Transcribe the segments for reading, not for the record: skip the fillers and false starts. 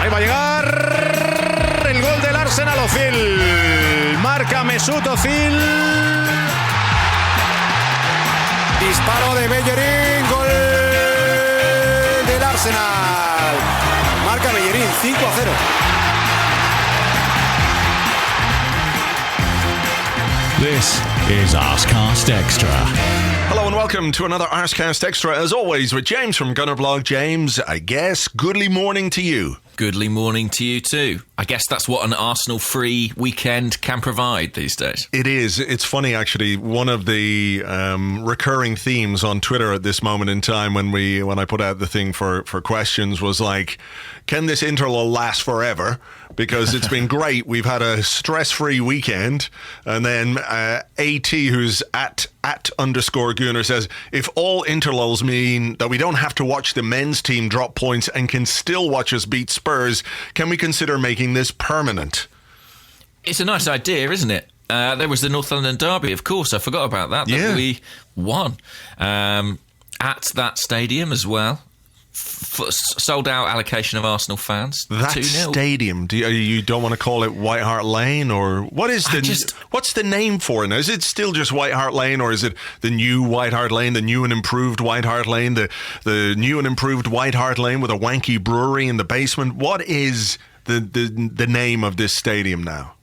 Ahí va a llegar el gol del Arsenal. Ozil. Marca Mesut Ozil. Disparo de Bellerín. Gol del Arsenal. Marca Bellerín. 5-0. This is Arsecast Extra. Hello and welcome to another Arsecast Extra, as always, with James from Gunnerblog. James, I guess, goodly morning to you. Goodly morning to you too. I guess that's what an Arsenal-free weekend can provide these days. It is. It's funny, actually. One of the recurring themes on Twitter at this moment in time when I put out the thing for questions was like, can this interlull last forever? Because it's been great. We've had a stress-free weekend. And then AT, who's at _Gunner, says, if all interlulls mean that we don't have to watch the men's team drop points and can still watch us beat Spurs, can we consider making this permanent? It's a nice idea, isn't it? There was the North London derby, of course. I forgot about that. Yeah. That we won at that stadium as well. Sold out allocation of Arsenal fans. That 2-0. stadium, you don't want to call it White Hart Lane, or what is what's the name for it now? Is it still just White Hart Lane, or is it the new White Hart Lane, the new and improved White Hart Lane, the new and improved White Hart Lane with a wanky brewery in the basement? What is the name of this stadium now?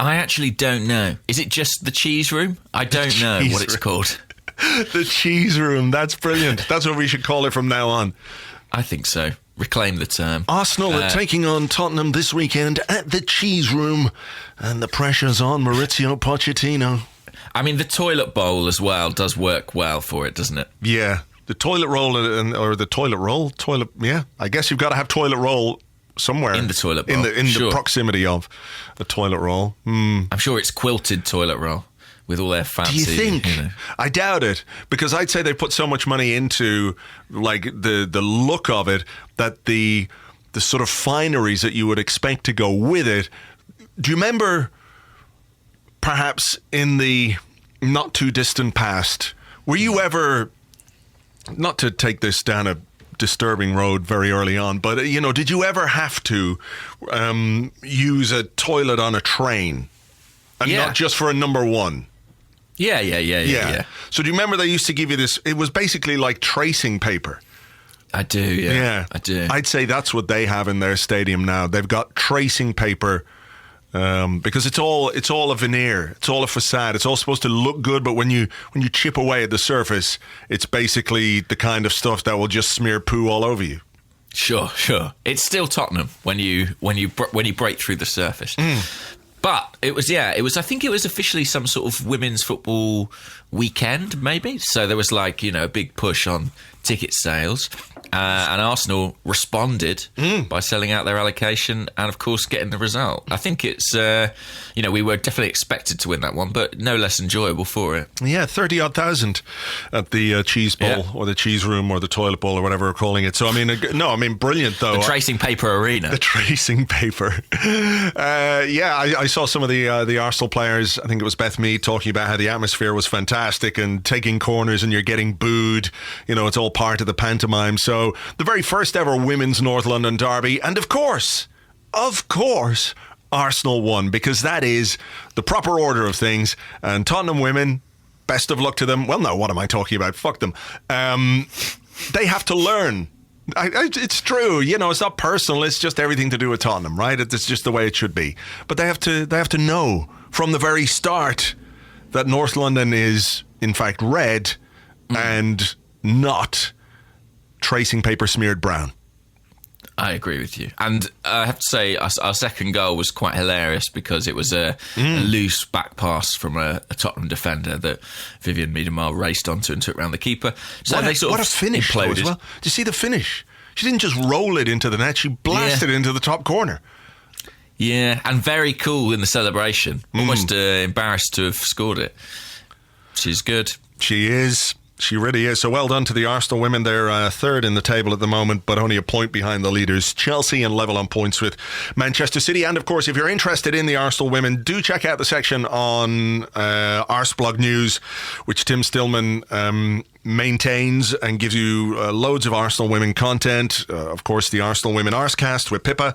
I actually don't know. Is it just the Cheese Room? I don't know what it's called. The Cheese Room. That's brilliant. That's what we should call it from now on. I think so. Reclaim the term. Arsenal are taking on Tottenham this weekend at the Cheese Room, and the pressure's on Maurizio Pochettino. I mean, the toilet bowl as well does work well for it, doesn't it? Yeah. The toilet roll, or the toilet roll? Yeah. I guess you've got to have toilet roll somewhere. In the toilet bowl. In the proximity of a toilet roll. I'm sure it's quilted toilet roll. With all their fancy... Do you think? I doubt it, because I'd say they put so much money into like the look of it that the sort of fineries that you would expect to go with it. Do you remember, perhaps in the not too distant past, were you ever, not to take this down a disturbing road very early on, but did you ever have to use a toilet on a train, and not just for a number one? Yeah. So do you remember they used to give you this? It was basically like tracing paper. I do, yeah. I do. I'd say that's what they have in their stadium now. They've got tracing paper because it's all a veneer. It's all a facade. It's all supposed to look good, but when you chip away at the surface, it's basically the kind of stuff that will just smear poo all over you. Sure. It's still Tottenham when you break through the surface. But it was. I think it was officially some sort of women's football weekend, maybe. So there was a big push on ticket sales, and Arsenal responded by selling out their allocation and, of course, getting the result. I think it's, we were definitely expected to win that one, but no less enjoyable for it. Yeah, 30-odd thousand at the cheese bowl or the cheese room or the toilet bowl or whatever we're calling it. So, brilliant, though. The tracing paper arena. The tracing paper. I saw some of the Arsenal players, I think it was Beth Mead, talking about how the atmosphere was fantastic and taking corners and you're getting booed. It's all part of the pantomime. So the very first ever women's North London derby, and of course, Arsenal won, because that is the proper order of things. And Tottenham women, best of luck to them. Well, no, what am I talking about? Fuck them. They have to learn. It's true, it's not personal. It's just everything to do with Tottenham, right? It's just the way it should be. But they have to know from the very start that North London is, in fact, red and not tracing paper smeared brown. I agree with you. And I have to say, our second goal was quite hilarious because it was a loose back pass from a Tottenham defender that Vivian Miedemar raced onto and took round the keeper. So what a finish though, as well. Did you see the finish? She didn't just roll it into the net, she blasted it into the top corner. Yeah, and very cool in the celebration. Almost embarrassed to have scored it. She's good. She is. She really is. So well done to the Arsenal women. They're third in the table at the moment, but only a point behind the leaders, Chelsea, and level on points with Manchester City. And of course, if you're interested in the Arsenal women, do check out the section on Arseblog News, which Tim Stillman maintains and gives you loads of Arsenal women content. Of course, the Arsenal Women Arsecast with Pippa.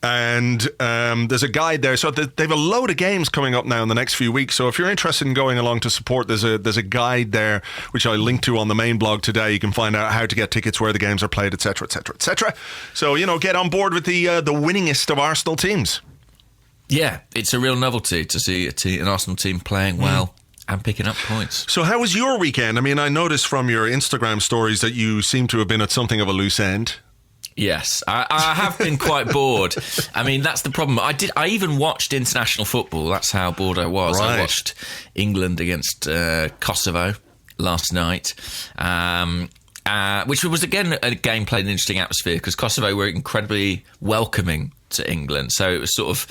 And there's a guide there. So they have a load of games coming up now in the next few weeks. So if you're interested in going along to support, there's a guide there, which I linked to on the main blog today. You can find out how to get tickets, where the games are played, etc., etc., etc. So, get on board with the winningest of Arsenal teams. Yeah, it's a real novelty to see an Arsenal team playing well and picking up points. So how was your weekend? I mean, I noticed from your Instagram stories that you seem to have been at something of a loose end. Yes, I have been quite bored. I mean, that's the problem. I even watched international football. That's how bored I was. Right. I watched England against Kosovo last night, which was, again, a game played in an interesting atmosphere because Kosovo were incredibly welcoming to England. So it was sort of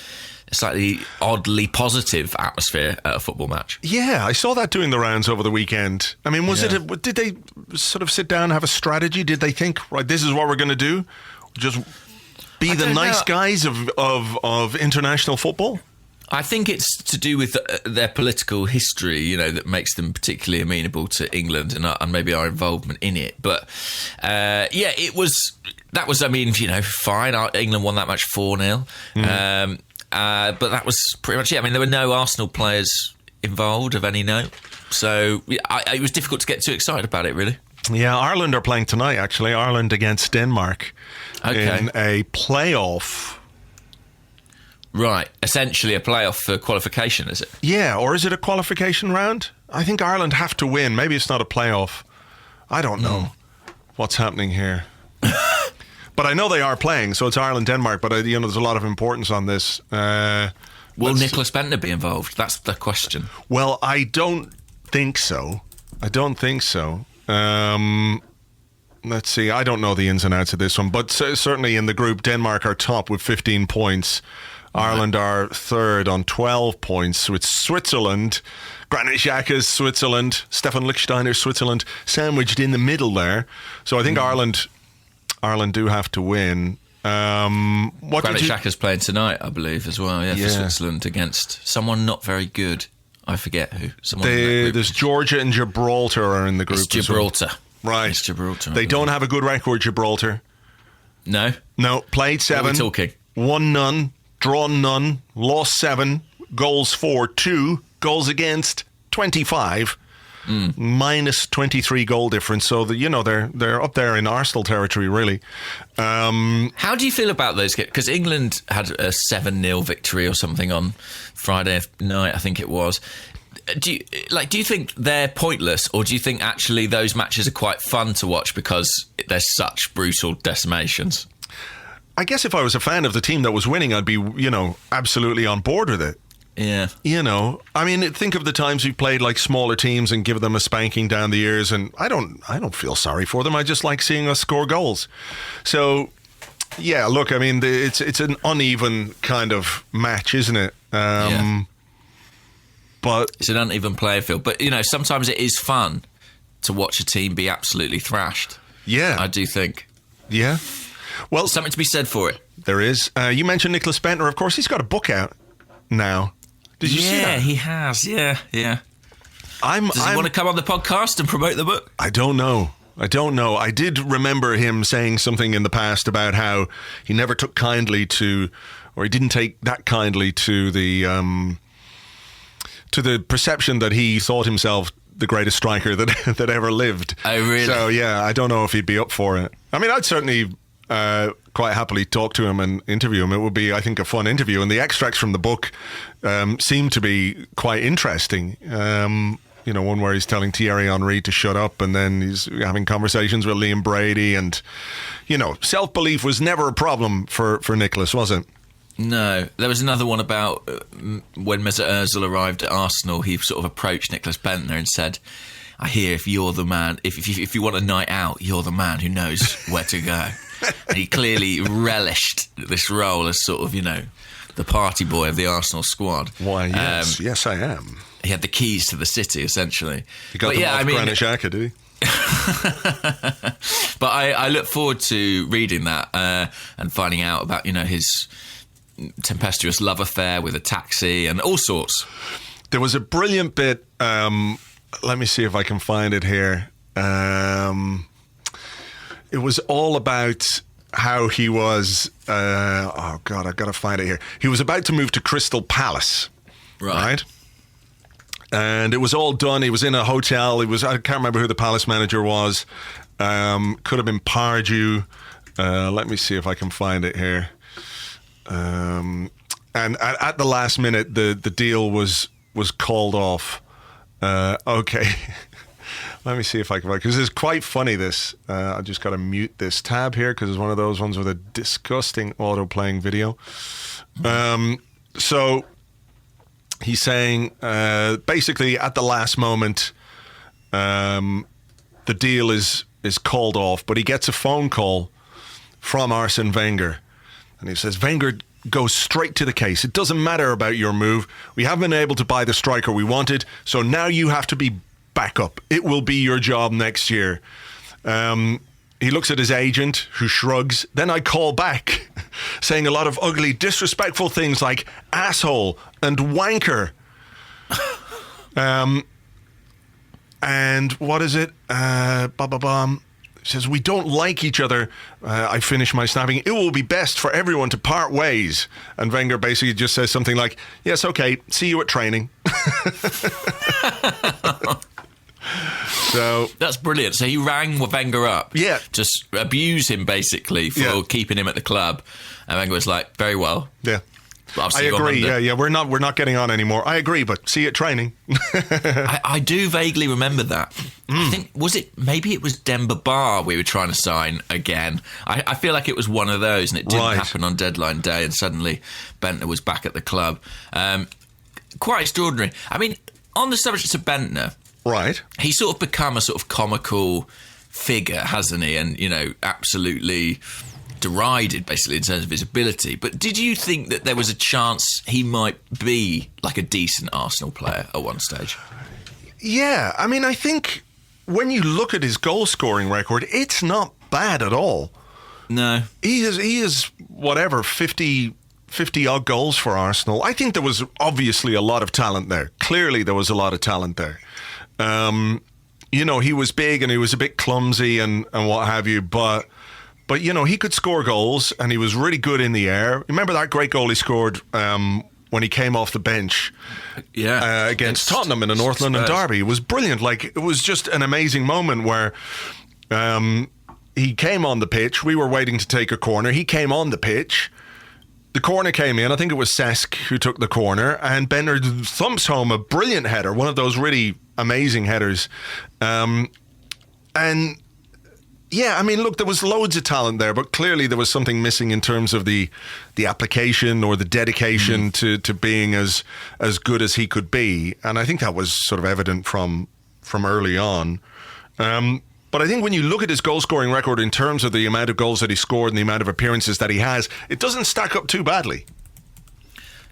a slightly oddly positive atmosphere at a football match. Yeah, I saw that doing the rounds over the weekend. I mean, did they sort of sit down and have a strategy? Did they think, right, this is what we're going to do? Just be the nice guys of international football? I think it's to do with their political history, that makes them particularly amenable to England and maybe our involvement in it. But, that was, fine. England won that match 4-0. But that was pretty much it. I mean, there were no Arsenal players involved of any note. So it was difficult to get too excited about it, really. Yeah, Ireland are playing tonight, actually. Ireland against Denmark in a playoff. Right. Essentially a playoff for qualification, is it? Yeah, or is it a qualification round? I think Ireland have to win. Maybe it's not a playoff. I don't know what's happening here. But I know they are playing, so it's Ireland-Denmark, but there's a lot of importance on this. Will Nicklas Bendtner be involved? That's the question. Well, I don't think so. Let's see. I don't know the ins and outs of this one, but certainly in the group, Denmark are top with 15 points. Ireland are third on 12 points with Switzerland. Granit Xhaka's Switzerland, Stefan Lichtsteiner's Switzerland, sandwiched in the middle there. So I think Ireland do have to win. Granit Xhaka's playing tonight, I believe, as well. Yeah, for Switzerland against someone not very good. I forget who. There's Georgia and Gibraltar are in the group. It's Gibraltar. Right. It's Gibraltar. They don't have a good record, Gibraltar. No. Played 7. What are we talking? Won none, drawn none, lost 7, goals for 2, goals against 25. Minus 23 goal difference, so they're up there in Arsenal territory, really. How do you feel about those? Because England had a 7-0 victory or something on Friday night, I think it was. Do you think they're pointless, or do you think actually those matches are quite fun to watch because there's such brutal decimations? I guess if I was a fan of the team that was winning, I'd be, absolutely on board with it. Yeah. I mean, think of the times we've played like smaller teams and give them a spanking down the ears, and I don't feel sorry for them. I just like seeing us score goals. So, yeah, look, I mean, it's an uneven kind of match, isn't it? But it's an uneven player field. But, sometimes it is fun to watch a team be absolutely thrashed. Yeah. I do think. Yeah. Well, there's something to be said for it. There is. You mentioned Nicklas Bendtner. Of course, he's got a book out now. Did you see that? Yeah, he has. Yeah. Does he want to come on the podcast and promote the book? I don't know. I did remember him saying something in the past about how he never took kindly to, or he didn't take that kindly to the perception that he thought himself the greatest striker that ever lived. Oh, really? So, yeah, I don't know if he'd be up for it. I mean, I'd certainly quite happily talk to him and interview him. It would be, I think, a fun interview. And the extracts from the book seem to be quite interesting. One where he's telling Thierry Henry to shut up, and then he's having conversations with Liam Brady. And, self-belief was never a problem for Nicklas, was it? No. There was another one about when Mesut Ozil arrived at Arsenal, he sort of approached Nicklas Bendtner and said, I hear if you're the man, if you want a night out, you're the man who knows where to go. And he clearly relished this role as sort of, the party boy of the Arsenal squad. Why, yes. Yes, I am. He had the keys to the city, essentially. He got them off Granit Xhaka, did he? But I look forward to reading that and finding out about, his tempestuous love affair with a taxi and all sorts. There was a brilliant bit, let me see if I can find it here. It was all about how he was. Oh God, I've got to find it here. He was about to move to Crystal Palace, right? And it was all done. He was in a hotel. I can't remember who the Palace manager was. Could have been Pardew. Let me see if I can find it here. And at the last minute, the deal was called off. Okay. Let me see if I can, because it's quite funny, this. I just got to mute this tab here because it's one of those ones with a disgusting auto-playing video. So he's saying, basically, at the last moment, the deal is called off, but he gets a phone call from Arsene Wenger. And he says, Wenger goes straight to the case. It doesn't matter about your move. We haven't been able to buy the striker we wanted, so now you have to be backup. It will be your job next year. He looks at his agent, who shrugs. Then I call back, saying a lot of ugly, disrespectful things like asshole and wanker. And what is it? He says, we don't like each other. I finish my snapping. It will be best for everyone to part ways. And Wenger basically just says something like, yes, okay, see you at training. So that's brilliant. So he rang Wenger up, to abuse him basically for keeping him at the club, and Wenger was like, "Very well, I agree. Yeah, we're not getting on anymore. I agree, but see you at training." I do vaguely remember that. I think maybe it was Demba Ba we were trying to sign again. I feel like it was one of those, and it didn't happen on deadline day, and suddenly Bendtner was back at the club. Quite extraordinary. I mean, on the subject of Bendtner. Right. He's sort of become a sort of comical figure, hasn't he? And, absolutely derided, basically, in terms of his ability. But did you think that there was a chance he might be like a decent Arsenal player at one stage? Yeah. I mean, I think when you look at his goal-scoring record, it's not bad at all. No. He is whatever, 50-odd goals for Arsenal. I think there was obviously a lot of talent there. Clearly there was a lot of talent there. He was big and he was a bit clumsy and what have you, but he could score goals and he was really good in the air. Remember that great goal he scored when he came off the bench against Tottenham in a North London derby? It was brilliant. Like, it was just an amazing moment where he came on the pitch. We were waiting to take a corner. He came on the pitch. The corner came in. I think it was Cesc who took the corner, and Bendtner thumps home a brilliant header, one of those really amazing headers. Look, there was loads of talent there, but clearly there was something missing in terms of the application or the dedication to being as good as he could be. And I think that was sort of evident from early on. But I think when you look at his goal-scoring record in terms of the amount of goals that he scored and the amount of appearances that he has, it doesn't stack up too badly.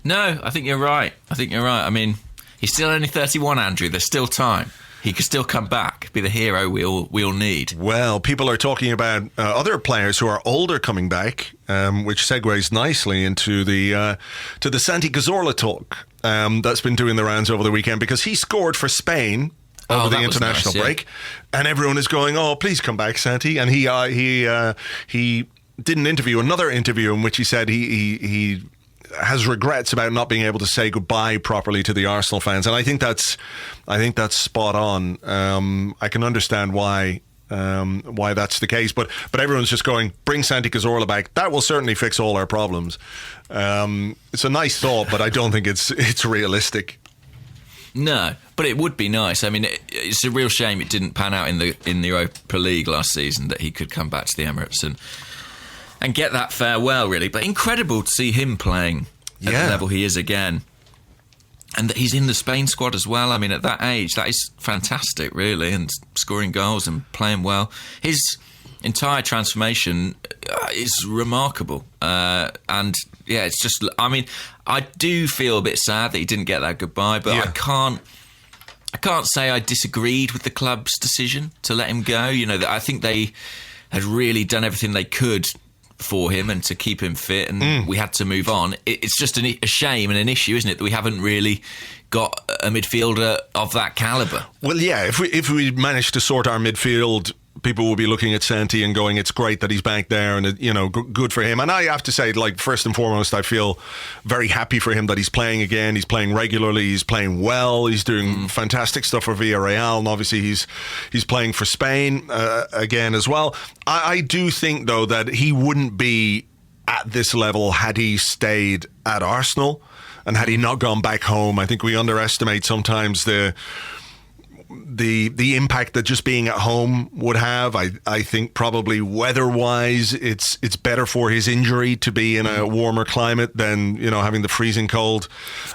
No, I think you're right. I mean, he's still only 31, Andrew. There's still time. He could still come back, be the hero we all need. Well, people are talking about other players who are older coming back, which segues nicely into the Santi Cazorla talk that's been doing the rounds over the weekend, because he scored for Spain over the international break, and everyone is going, "Oh, please come back, Santi." And he did another interview in which he said he has regrets about not being able to say goodbye properly to the Arsenal fans, and I think that's spot on. I can understand why that's the case, but everyone's just going, "Bring Santi Cazorla back. That will certainly fix all our problems." It's a nice thought, but I don't think it's realistic. No, but it would be nice. I mean, it's a real shame it didn't pan out in the Europa League last season, that he could come back to the Emirates and get that farewell, really. But incredible to see him playing at the level he is again. And that he's in the Spain squad as well. I mean, at that age, that is fantastic, really, and scoring goals and playing well. His entire transformation is remarkable. It's just, I mean, I do feel a bit sad that he didn't get that goodbye, but I can't say I disagreed with the club's decision to let him go. I think they had really done everything they could for him and to keep him fit, and we had to move on. It's just a shame and an issue, isn't it, that we haven't really got a midfielder of that calibre. Well, yeah, if we manage to sort our midfield, people will be looking at Santi and going, it's great that he's back there, and good for him. And I have to say, like, first and foremost, I feel very happy for him that he's playing again. He's playing regularly. He's playing well. He's doing fantastic stuff for Villarreal, and obviously he's playing for Spain again as well. I do think, though, that he wouldn't be at this level had he stayed at Arsenal and had he not gone back home. I think we underestimate sometimes the impact that just being at home would have. I think probably weather-wise, it's better for his injury to be in a warmer climate than having the freezing cold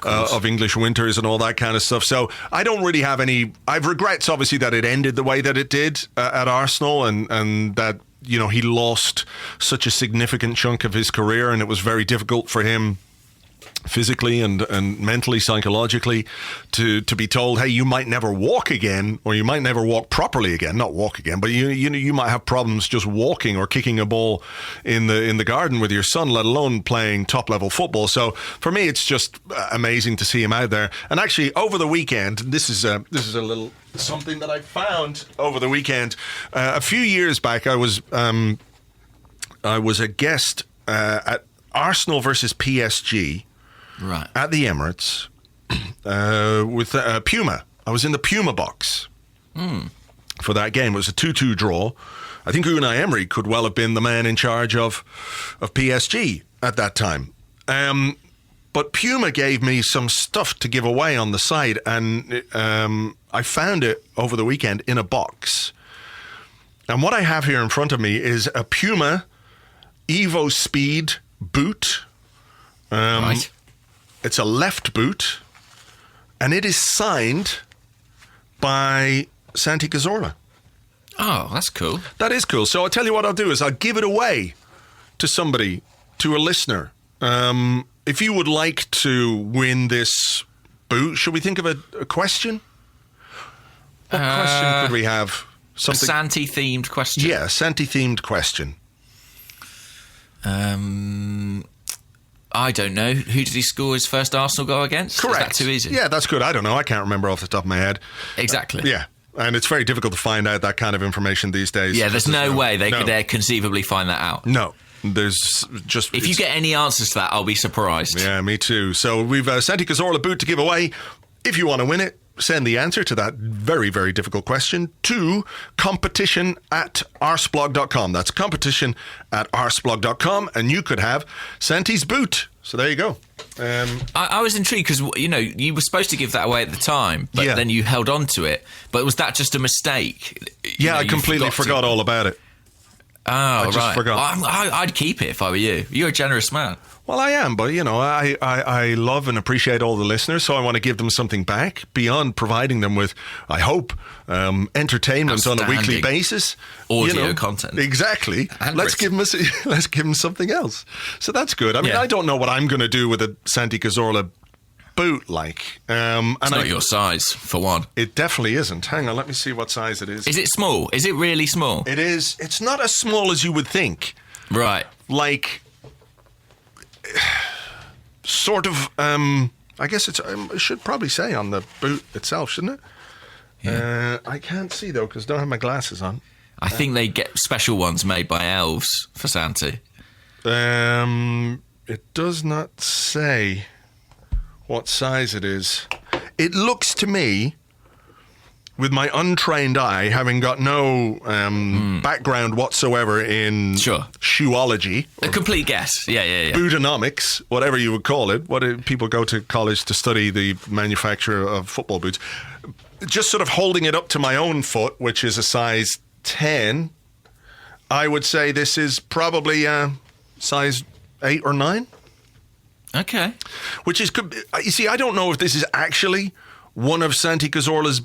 of English winters and all that kind of stuff. So I don't really have any. I've regrets, obviously, that it ended the way that it did at Arsenal, and that he lost such a significant chunk of his career, and it was very difficult for him physically and mentally, psychologically, to be told, hey, you might never walk again, or you might never walk properly again. Not walk again, but you might have problems just walking or kicking a ball in the garden with your son, let alone playing top level football. So for me, it's just amazing to see him out there. And actually, over the weekend, this is a little something that I found over the weekend. A few years back, I was a guest at Arsenal versus PSG. Right. At the Emirates with Puma. I was in the Puma box for that game. It was a 2-2 draw. I think Unai Emery could well have been the man in charge of PSG at that time. But Puma gave me some stuff to give away on the side, and I found it over the weekend in a box. And what I have here in front of me is a Puma Evo Speed boot. Right. It's a left boot, and it is signed by Santi Cazorla. Oh, that's cool. That is cool. So I'll tell you what I'll do is I'll give it away to somebody, to a listener. If you would like to win this boot, should we think of a question? What question could we have? Something. A Santi-themed question? Yeah, Santi-themed question. I don't know. Who did he score his first Arsenal goal against? Correct. Is that too easy? Yeah, that's good. I don't know. I can't remember off the top of my head. Exactly. Yeah. And it's very difficult to find out that kind of information these days. Yeah, there's no way they could conceivably find that out. No. There's just... If you get any answers to that, I'll be surprised. Yeah, me too. So we've Santi Cazorla boot to give away. If you want to win it, send the answer to that very, very difficult question to competition@arseblog.com. That's competition@arseblog.com, and you could have Santi's boot. So there you go. I was intrigued because, you were supposed to give that away at the time, but then you held on to it. But was that just a mistake? Yeah, I completely forgot all about it. Oh, I just forgot. I'd keep it if I were you. You're a generous man. Well, I am, but, I love and appreciate all the listeners, so I want to give them something back beyond providing them with, I hope, entertainment on a weekly basis. Audio content. Exactly. Let's give them something else. So that's good. I mean, I don't know what I'm going to do with a Santi Cazorla boot like. It's not your size, for one. It definitely isn't. Hang on, let me see what size it is. Is it small? Is it really small? It is. It's not as small as you would think. Right. Like... sort of, I guess it should probably say on the boot itself, shouldn't it? Yeah. I can't see, though, because I don't have my glasses on. I think they get special ones made by elves for Santi. It does not say what size it is. It looks to me, with my untrained eye, having got no background whatsoever in shoeology. A complete guess. Yeah. Bootonomics, whatever you would call it. What do people go to college to study the manufacture of football boots? Just sort of holding it up to my own foot, which is a size 10, I would say this is probably size 8 or 9. Okay. Which is, you see, I don't know if this is actually one of Santi Cazorla's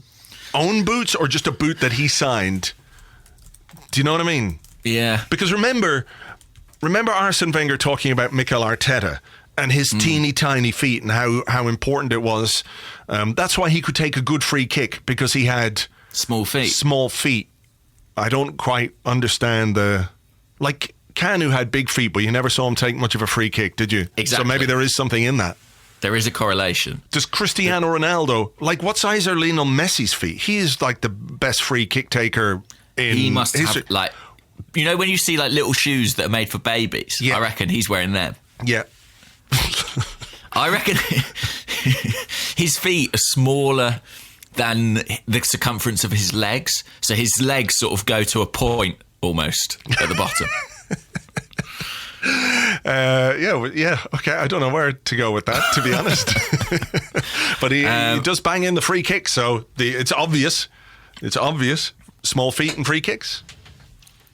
own boots or just a boot that he signed. Do you know what I mean? Yeah. Because remember Arsene Wenger talking about Mikel Arteta and his teeny tiny feet and how important it was. That's why he could take a good free kick, because he had small feet. I don't quite understand Kanu had big feet, but you never saw him take much of a free kick, did you? Exactly. So maybe there is something in that. There is a correlation. Does Cristiano Ronaldo, like, what size are Lionel Messi's feet? He is like the best free kick taker in He must history. have, like, you know when you see like little shoes that are made for babies? Yeah. I reckon he's wearing them. Yeah. I reckon his feet are smaller than the circumference of his legs. So his legs sort of go to a point almost at the bottom. Yeah. Okay, I don't know where to go with that, to be honest. But he does bang in the free kick, so it's obvious. It's obvious. Small feet and free kicks.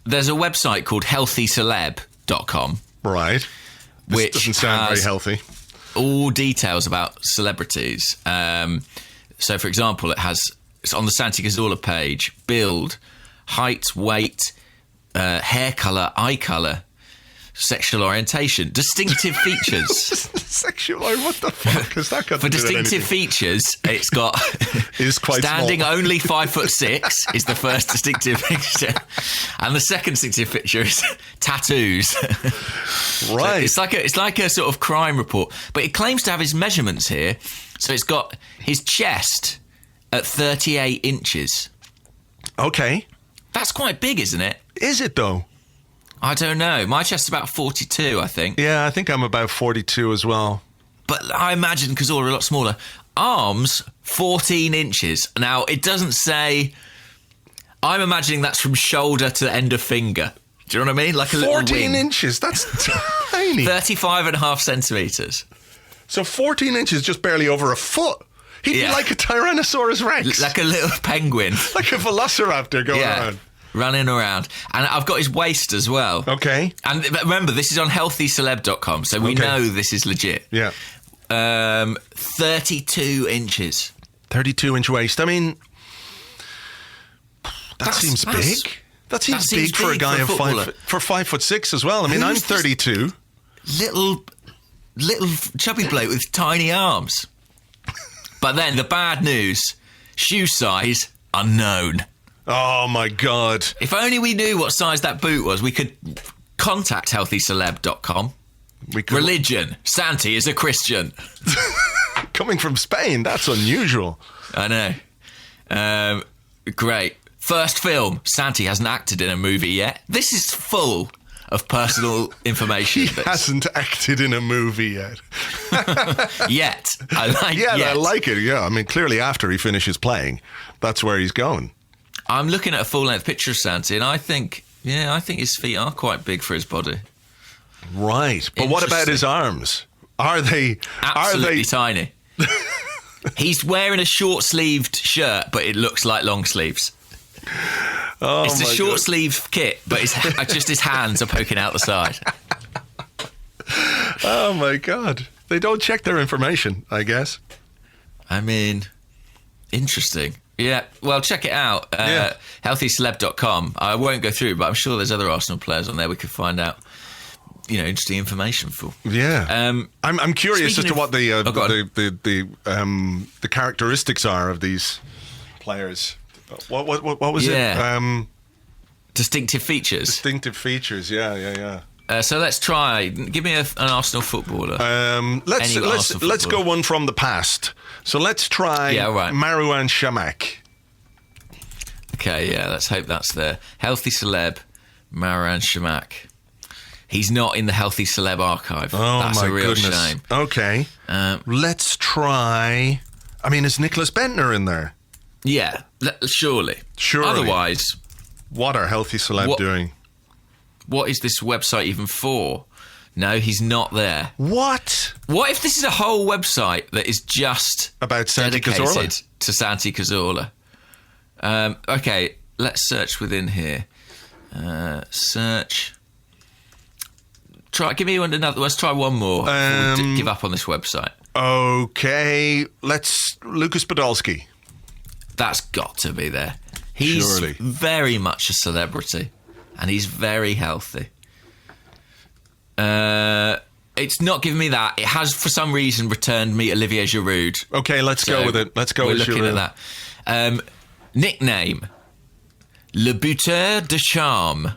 There's a website called healthyceleb.com. Right. This Which doesn't sound very has healthy. all details about celebrities. So, for example, it's on the Santi Cazorla page, build, height, weight, hair colour, eye colour, sexual orientation, distinctive features. Sexual, what the fuck has that got For to do with distinctive anything? features, it's got Is quite standing small. only 5'6" is the first distinctive picture, and the second distinctive picture is tattoos. Right. So it's like a sort of crime report, but it claims to have his measurements here. So it's got his chest at 38 inches. Okay. That's quite big, isn't it? Is it though? I don't know. My chest's about 42, I think. Yeah, I think I'm about 42 as well. But I imagine Cazorla a lot smaller. Arms, 14 inches. Now, it doesn't say... I'm imagining that's from shoulder to end of finger. Do you know what I mean? Like a little 14 wing. inches, that's tiny. 35.5 centimetres. So 14 inches, just barely over a foot. He'd be Yeah. like a Tyrannosaurus Rex. Like a little penguin. Like a velociraptor going around. Running around. And I've got his waist as well. Okay. And remember, this is on healthyceleb.com, so we Okay. know this is legit. Yeah. 32 inches. 32-inch waist. I mean, that seems that's- big. That seems seems big for a big guy for a of footballer. 5'6" as well. I mean, I'm Who's this 32. Little chubby bloke with tiny arms. But then the bad news, shoe size, unknown. Oh, my God. If only we knew what size that boot was, we could contact healthyceleb.com. We could, Religion, Santi is a Christian. coming from Spain, that's unusual. I know. Great. First film, Santi hasn't acted in a movie yet. This is full of personal information. He hasn't acted in a movie yet. Yet. I like Yeah, yet. I like it. Yeah, I mean, clearly after he finishes playing, that's where he's going. I'm looking at a full-length picture of Santi, and I think his feet are quite big for his body. Right. But what about his arms? Are they... Absolutely tiny. He's wearing a short-sleeved shirt, but it looks like long sleeves. Oh, It's a my short-sleeved kit, but just his hands are poking out the side. God. Oh, my God. They don't check their information, I guess. I mean, interesting. Yeah, well, check it out. Yeah. Healthyceleb.com. I won't go through it, but I'm sure there's other Arsenal players on there we could find out, interesting information for. Yeah. I'm curious as to speaking what of- the characteristics are of these players. What was it? Distinctive features. Distinctive features. Yeah. So let's try. Give me an Arsenal footballer. Let's Arsenal go one from the past. So let's try Marouane Chamakh. Okay, yeah, let's hope that's there. Healthy Celeb, Marouane Chamakh. He's not in the Healthy Celeb archive. Oh, That's my a real goodness. shame. Okay. Let's try... I mean, is Nicklas Bendtner in there? Yeah, surely. Otherwise... What are Healthy Celeb doing? What is this website even for? No, he's not there. What? What if this is a whole website that is just... About Santi dedicated Cazorla? to Santi Cazorla? Okay, let's search within here. Search... Give me another. Let's try one more. We'll give up on this website. Okay, Lucas Podolski. That's got to be there. He's Surely. very much a celebrity, and he's very healthy. It's not giving me that. It has, for some reason, returned me Olivier Giroud. Okay, let's go with it. Let's go with We're looking Giroud. at that. Nickname: Le Buteur de Charme.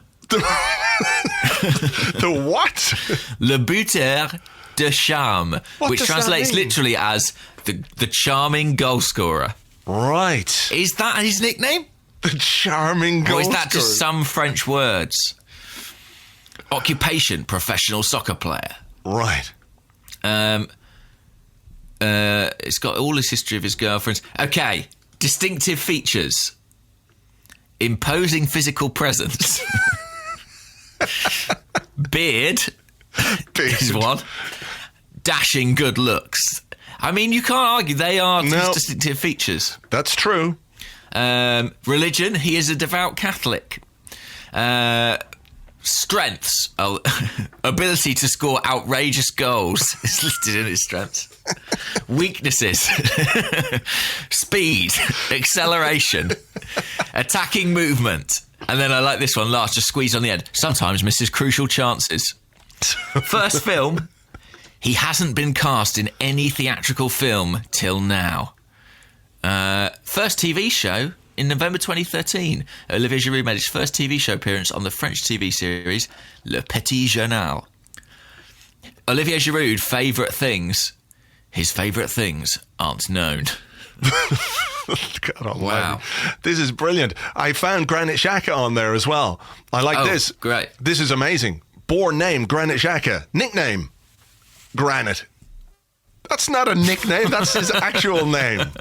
The what? Le buteur de charme, What which does that translates mean? literally as the charming goal scorer. Right. Is that his nickname? The charming goal Or is that scorer. just some French words? Occupation, professional soccer player. Right. It's got all his history of his girlfriends. Okay, distinctive features. Imposing physical presence. Beard is one. Dashing good looks. I mean, you can't argue they are No. distinctive features. That's true. Religion, he is a devout Catholic. Strengths, ability to score outrageous goals is listed in his strengths. Weaknesses, speed, acceleration, attacking movement. And then I like this one last, just squeeze on the end. Sometimes misses crucial chances. First film, he hasn't been cast in any theatrical film till now. First TV show, in November 2013, Olivier Giroud made his first TV show appearance on the French TV series Le Petit Journal. Olivier Giroud, favourite things. His favourite things aren't known. God almighty. Wow. This is brilliant. I found Granit Xhaka on there as well. I like this. Great. This is amazing. Born name, Granit Xhaka. Nickname, Granite. That's not a nickname. That's his actual name.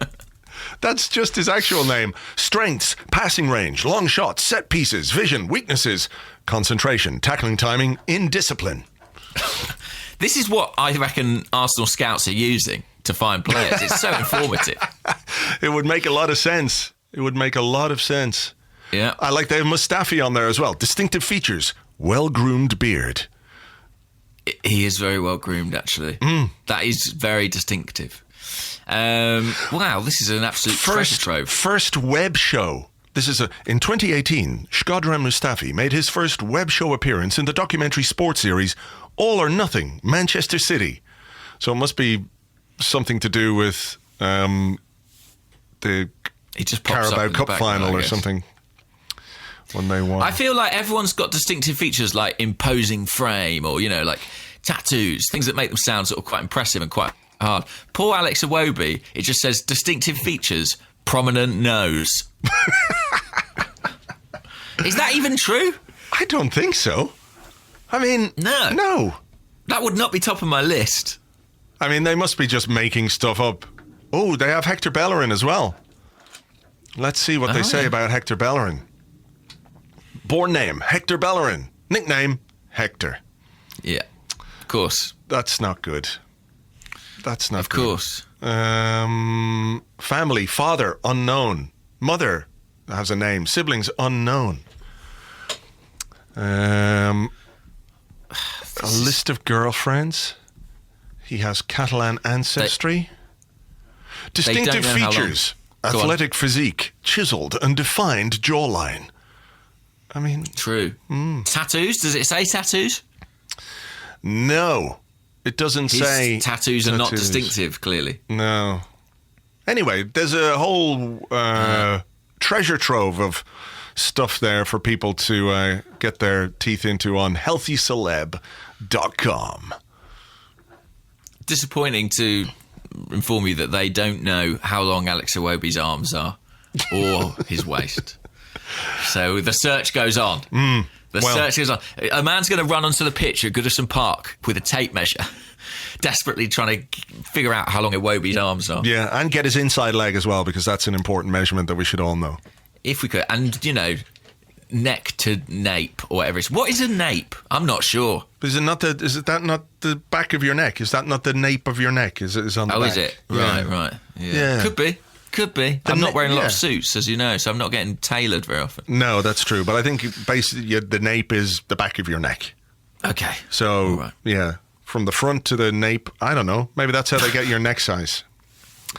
That's just his actual name. Strengths, passing range, long shots, set pieces, vision, weaknesses, concentration, tackling timing, indiscipline. This is what I reckon Arsenal scouts are using to find players. It's so informative. It would make a lot of sense. It would make a lot of sense. Yeah. I like they have Mustafi on there as well. Distinctive features, well-groomed beard. He is very well groomed, actually. That is very distinctive. Wow, this is an absolute treasure trove. First web show. This is in 2018, Shkodran Mustafi made his first web show appearance in the documentary sports series All or Nothing, Manchester City. So it must be something to do with the He just pops up Carabao in the Cup background, final I or guess. something when they won. I feel like everyone's got distinctive features like imposing frame or, like tattoos, things that make them sound sort of quite impressive and quite hard. Poor Alex Iwobi, it just says distinctive features, prominent nose. Is that even true? I don't think so. I mean, no. That would not be top of my list. I mean, they must be just making stuff up. Oh, they have Hector Bellerin as well. Let's see what they say about Hector Bellerin. Born name, Hector Bellerin. Nickname, Hector. Yeah, of course. That's not good. That's not good. Of course. Family, father, unknown. Mother has a name. Siblings, unknown. A list of girlfriends. He has Catalan ancestry. Distinctive don't know how long. features. Go on. Athletic physique. Chiseled and defined jawline. I mean... True. Tattoos? Does it say tattoos? No. It doesn't His say... tattoos are not distinctive, clearly. No. Anyway, there's a whole treasure trove of stuff there for people to get their teeth into on healthyceleb.com. Disappointing to inform you that they don't know how long Alex Iwobi's arms are or his waist. So the search goes on. Search goes on. A man's going to run onto the pitch at Goodison Park with a tape measure, desperately trying to figure out how long Iwobi's arms are. Yeah, and get his inside leg as well, because that's an important measurement that we should all know. If we could. And, neck to nape or whatever it is. What is a nape? I'm not sure. Is that not the back of your neck? Is that not the nape of your neck? Is on the back? Is it? Yeah. Right. Yeah. Could be. I'm not wearing a lot of suits, as you know, so I'm not getting tailored very often. No, that's true. But I think basically the nape is the back of your neck. Okay. So, Right. yeah, from the front to the nape, I don't know. Maybe that's how they get your neck size.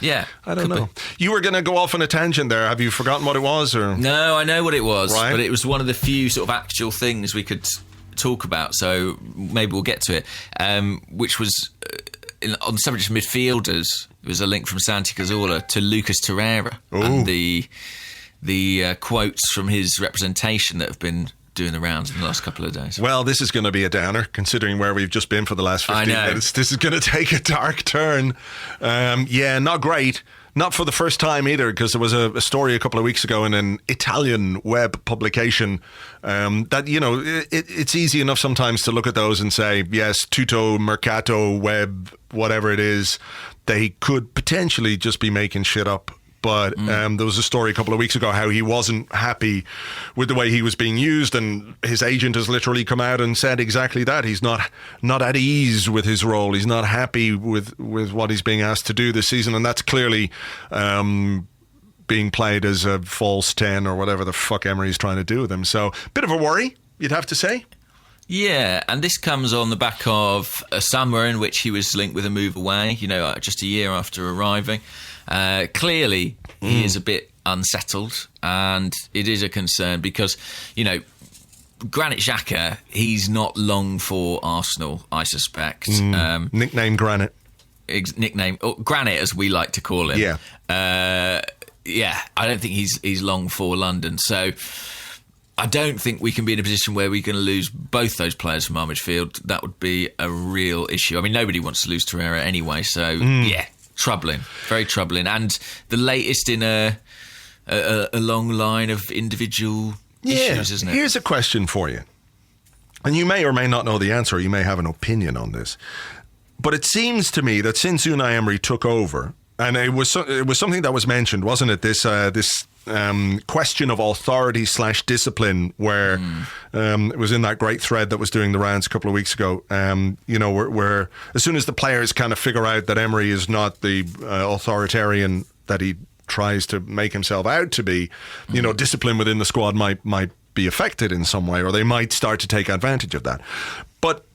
Yeah. I don't know. You were going to go off on a tangent there. Have you forgotten what it was? Or No, I know what it was, Right. but it was one of the few sort of actual things we could talk about, so maybe we'll get to it, which was on the subject of midfielders. There was a link from Santi Cazorla to Lucas Torreira and the quotes from his representation that have been doing the rounds in the last couple of days. Well, this is going to be a downer, considering where we've just been for the last 15 minutes. This is going to take a dark turn. Not great. Not for the first time either, because there was a story a couple of weeks ago in an Italian web publication that, it's easy enough sometimes to look at those and say, yes, Tutto, Mercato, Web, whatever it is, they could potentially just be making shit up. But there was a story a couple of weeks ago how he wasn't happy with the way he was being used, and his agent has literally come out and said exactly that. He's not at ease with his role. He's not happy with what he's being asked to do this season, and that's clearly being played as a false 10 or whatever the fuck Emery's trying to do with him. So, bit of a worry, you'd have to say. Yeah, and this comes on the back of a summer in which he was linked with a move away, just a year after arriving. Clearly, he is a bit unsettled, and it is a concern because, Granit Xhaka, he's not long for Arsenal, I suspect. Nickname Granit. Granit, as we like to call him. Yeah. I don't think he's long for London. So I don't think we can be in a position where we're going to lose both those players from our midfield. That would be a real issue. I mean, nobody wants to lose Torreira anyway, so troubling, very troubling. And the latest in a long line of individual issues, isn't it? Here's a question for you. And you may or may not know the answer, or you may have an opinion on this. But it seems to me that since Unai Emery took over, and it was something that was mentioned, wasn't it? This question of authority / discipline, where it was in that great thread that was doing the rounds a couple of weeks ago. Where as soon as the players kind of figure out that Emery is not the authoritarian that he tries to make himself out to be, discipline within the squad might be affected in some way, or they might start to take advantage of that. But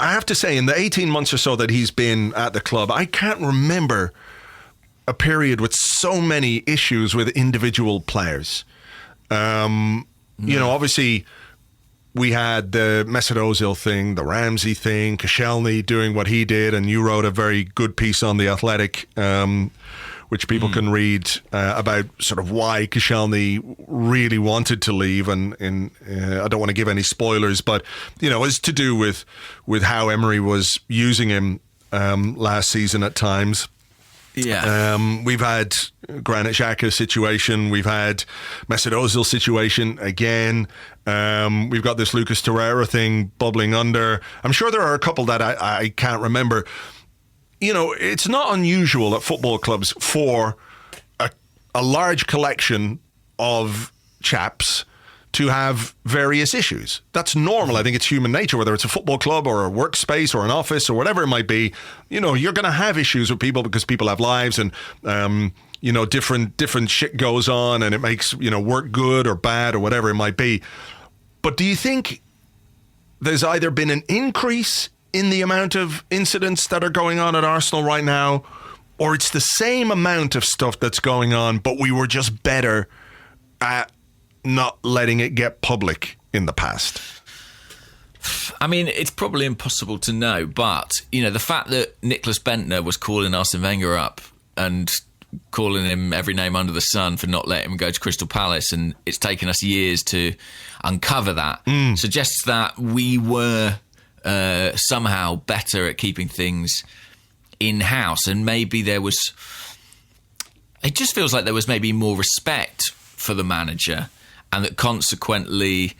I have to say, in the 18 months or so that he's been at the club, I can't remember a period with so many issues with individual players. Obviously we had the Mesut Ozil thing, the Ramsey thing, Koscielny doing what he did, and you wrote a very good piece on The Athletic, which people can read about sort of why Koscielny really wanted to leave, and I don't want to give any spoilers, but it's to do with how Emery was using him last season at times. Yeah. We've had Granit Xhaka situation. We've had Mesut Ozil situation again. We've got this Lucas Torreira thing bubbling under. I'm sure there are a couple that I can't remember. It's not unusual at football clubs for a large collection of chaps to have various issues. That's normal. I think it's human nature, whether it's a football club or a workspace or an office or whatever it might be. You're going to have issues with people because people have lives, and different shit goes on, and it makes work good or bad or whatever it might be. But do you think there's either been an increase in the amount of incidents that are going on at Arsenal right now, or it's the same amount of stuff that's going on, but we were just better at not letting it get public in the past? I mean, it's probably impossible to know, but, the fact that Nicklas Bendtner was calling Arsene Wenger up and calling him every name under the sun for not letting him go to Crystal Palace, and it's taken us years to uncover that, suggests that we were somehow better at keeping things in-house, and maybe it just feels like there was maybe more respect for the manager, and that consequently,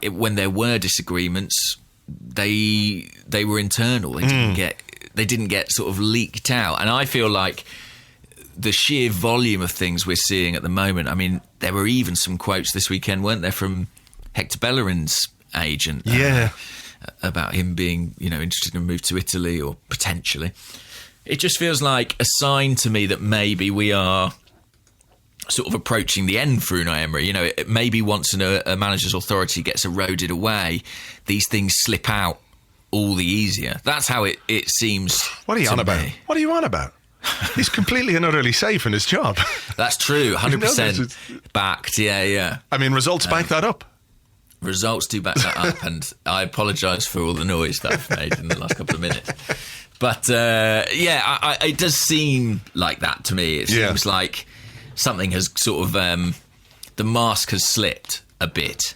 when there were disagreements, they were internal. They didn't get sort of leaked out. And I feel like the sheer volume of things we're seeing at the moment. I mean, there were even some quotes this weekend, weren't there, from Hector Bellerin's agent? About him being, interested in a move to Italy, or potentially. It just feels like a sign to me that maybe we are sort of approaching the end for Unai Emery. Maybe once a manager's authority gets eroded away, these things slip out all the easier. That's how it seems. What are you on about? What are you on about? He's completely and utterly safe in his job. That's true. 100% backed. Yeah. I mean, results back that up. Results do back that up, and I apologise for all the noise that I've made in the last couple of minutes. But it does seem like that to me. It seems like something has sort of the mask has slipped a bit,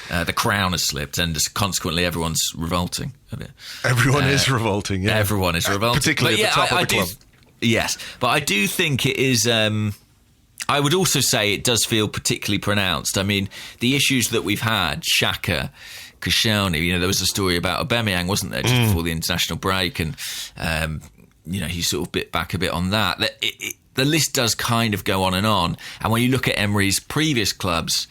The crown has slipped, and consequently, everyone's revolting a bit. Everyone is revolting. Yeah, everyone is revolting, particularly at the top of the club. Yes, but I do think it is. I would also say it does feel particularly pronounced. I mean, the issues that we've had, Xhaka, Koscielny, there was a story about Aubameyang, wasn't there, just before the international break, and he sort of bit back a bit on that. The list does kind of go on, and when you look at Emery's previous clubs,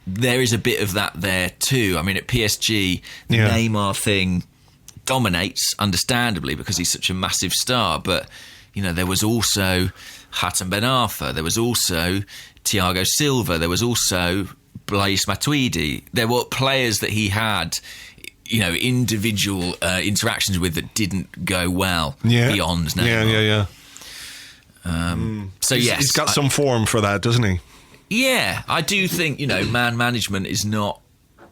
there is a bit of that there too. I mean, at PSG, the Neymar thing dominates, understandably, because he's such a massive star. But, there was also Hatem Ben Arfa, there was also Thiago Silva, there was also Blaise Matuidi. There were players that he had, individual interactions with that didn't go well beyond Neymar. So, yes. He's got some form for that, doesn't he? Yeah, I do think, man management is not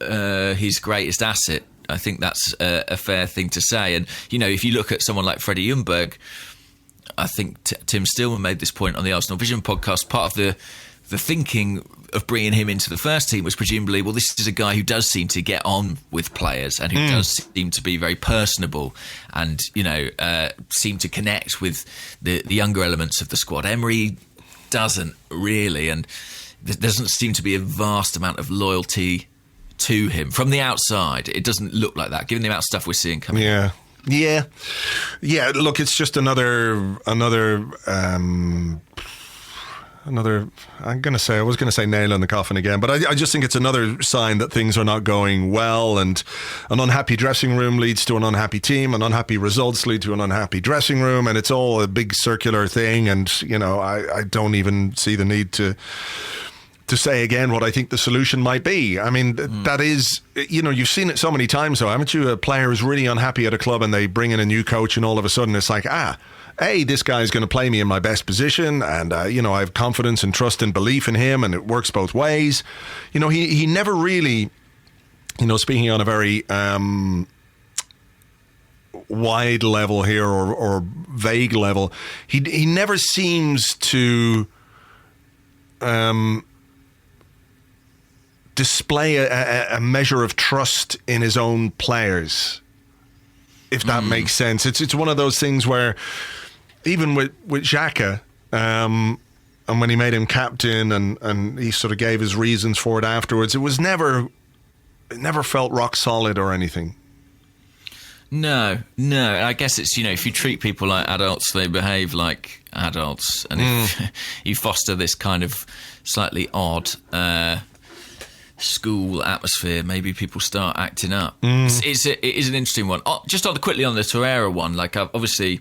his greatest asset. I think that's a fair thing to say. And, if you look at someone like Freddie Ljungberg, I think Tim Stillman made this point on the Arsenal Vision podcast. Part of the thinking of bringing him into the first team was presumably, well, this is a guy who does seem to get on with players and who does seem to be very personable and, seem to connect with the younger elements of the squad. Emery doesn't really, and there doesn't seem to be a vast amount of loyalty to him from the outside. It doesn't look like that, given the amount of stuff we're seeing coming. Yeah. Look, it's just another. I was going to say nail in the coffin again, but I just think it's another sign that things are not going well, and an unhappy dressing room leads to an unhappy team, and unhappy results lead to an unhappy dressing room, and it's all a big circular thing. And I don't even see the need to say again what I think the solution might be. I mean, that is, you've seen it so many times, though, haven't you? A player is really unhappy at a club and they bring in a new coach, and all of a sudden it's like, this guy's going to play me in my best position, and I have confidence and trust and belief in him, and it works both ways. He never really, speaking on a very wide level here or vague level, he never seems to display a measure of trust in his own players, if that makes sense. It's one of those things where, even with Xhaka, and when he made him captain and he sort of gave his reasons for it afterwards, it never felt rock solid or anything. No. I guess it's, if you treat people like adults, they behave like adults. And if you foster this kind of slightly odd school atmosphere, maybe people start acting up. It is an interesting one. Just quickly on the Torreira one, obviously,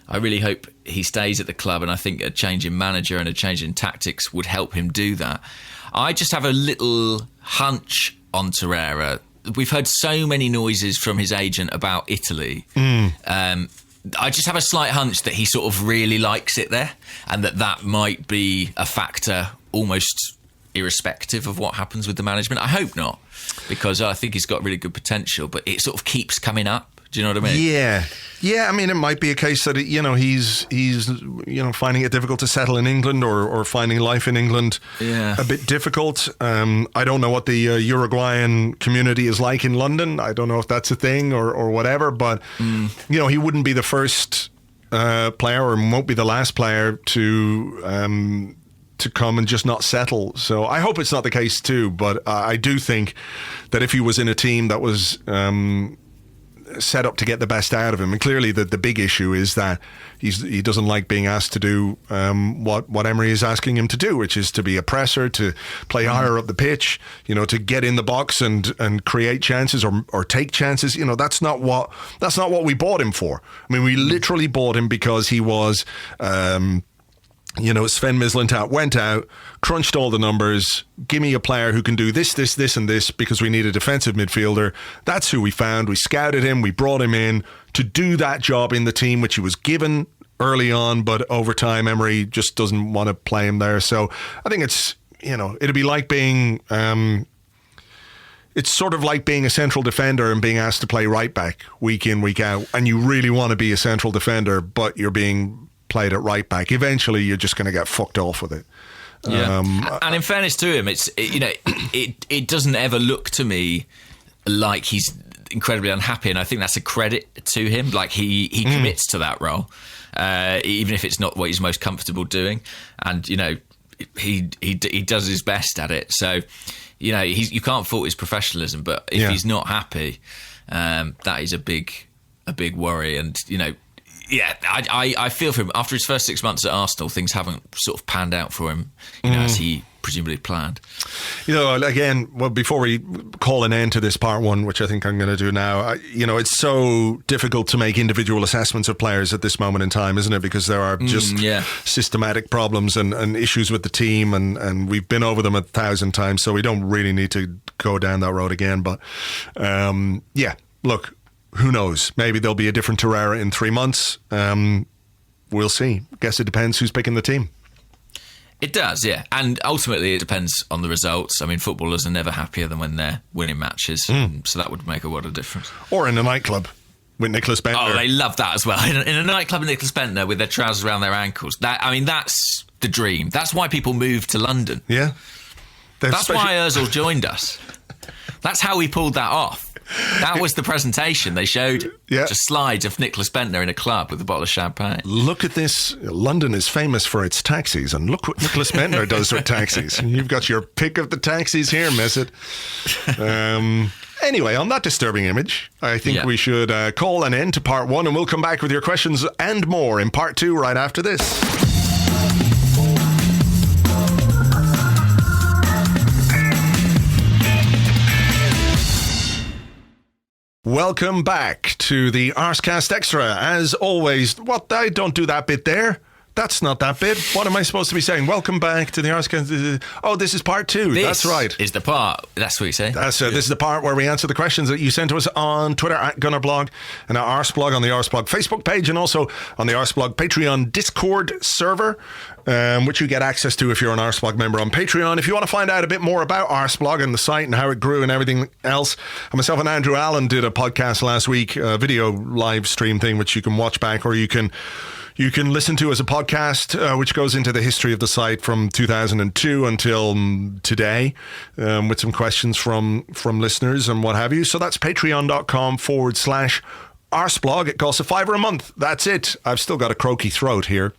I really hope he stays at the club, and I think a change in manager and a change in tactics would help him do that. I just have a little hunch on Torreira. We've heard so many noises from his agent about Italy. I just have a slight hunch that he sort of really likes it there, and that might be a factor almost irrespective of what happens with the management. I hope not, because I think he's got really good potential, but it sort of keeps coming up. Do you know what I mean? Yeah. I mean, it might be a case that he's finding it difficult to settle in England, or finding life in England a bit difficult. I don't know what the Uruguayan community is like in London. I don't know if that's a thing or whatever. But he wouldn't be the first player, or won't be the last player to come and just not settle. So I hope it's not the case too. But I do think that if he was in a team that was set up to get the best out of him, and clearly the big issue is that he doesn't like being asked to do what Emery is asking him to do, which is to be a presser, to play higher up the pitch, to get in the box and create chances or take chances. That's not what we bought him for. I mean, we literally bought him because he was Sven Mislintat went out, crunched all the numbers, give me a player who can do this, and this, because we need a defensive midfielder. That's who we found. We scouted him. We brought him in to do that job in the team, which he was given early on, but over time, Emery just doesn't want to play him there. So I think it's, it'd be like being, it's sort of like being a central defender and being asked to play right back week in, week out, and you really want to be a central defender, but you're being played at right back. Eventually, you're just going to get fucked off with it. And in fairness to him, it doesn't ever look to me like he's incredibly unhappy, and I think that's a credit to him. Like he commits to that role, even if it's not what he's most comfortable doing, and he does his best at it. So you can't fault his professionalism, but if he's not happy, that is a big worry. And I feel for him. After his first 6 months at Arsenal, things haven't sort of panned out for him, as he presumably planned. Again, before we call an end to this part one, which I think I'm going to do now, it's so difficult to make individual assessments of players at this moment in time, isn't it? Because there are just systematic problems and issues with the team, and we've been over them 1,000 times, so we don't really need to go down that road again. But look, who knows? Maybe there'll be a different Torreira in 3 months. We'll see. Guess it depends who's picking the team. It does, yeah. And ultimately, it depends on the results. I mean, footballers are never happier than when they're winning matches. So that would make a world of difference. Or in a nightclub with Nicklas Bendtner. Oh, they love that as well. In a nightclub with Nicklas Bendtner with their trousers around their ankles. That's the dream. That's why people move to London. Yeah. That's why Ozil joined us. That's how we pulled that off. That was the presentation. They showed just slides of Nicklas Bendtner in a club with a bottle of champagne. Look at this. London is famous for its taxis, and look what Nicklas Bendtner does with taxis. You've got your pick of the taxis here, miss it. Anyway, on that disturbing image, I think we should call an end to part one, and we'll come back with your questions and more in part two right after this. Welcome back to the Arsecast Extra. As always, I don't do that bit there. That's not that bit. What am I supposed to be saying? Welcome back to the Arsecast. Oh, this is part two. That's right. This is the part. That's what you say. This is the part where we answer the questions that you sent to us on Twitter at Gunnerblog and at Arseblog on the Arseblog Facebook page, and also on the Arseblog Patreon Discord server, which you get access to if you're an Arseblog member on Patreon. If you want to find out a bit more about Arseblog and the site and how it grew and everything else, myself and Andrew Allen did a podcast last week, a video live stream thing, which you can watch back, or you can listen to as a podcast, which goes into the history of the site from 2002 until today, with some questions from listeners and what have you. So that's patreon.com/Arseblog. It costs $5 a month. That's it. I've still got a croaky throat here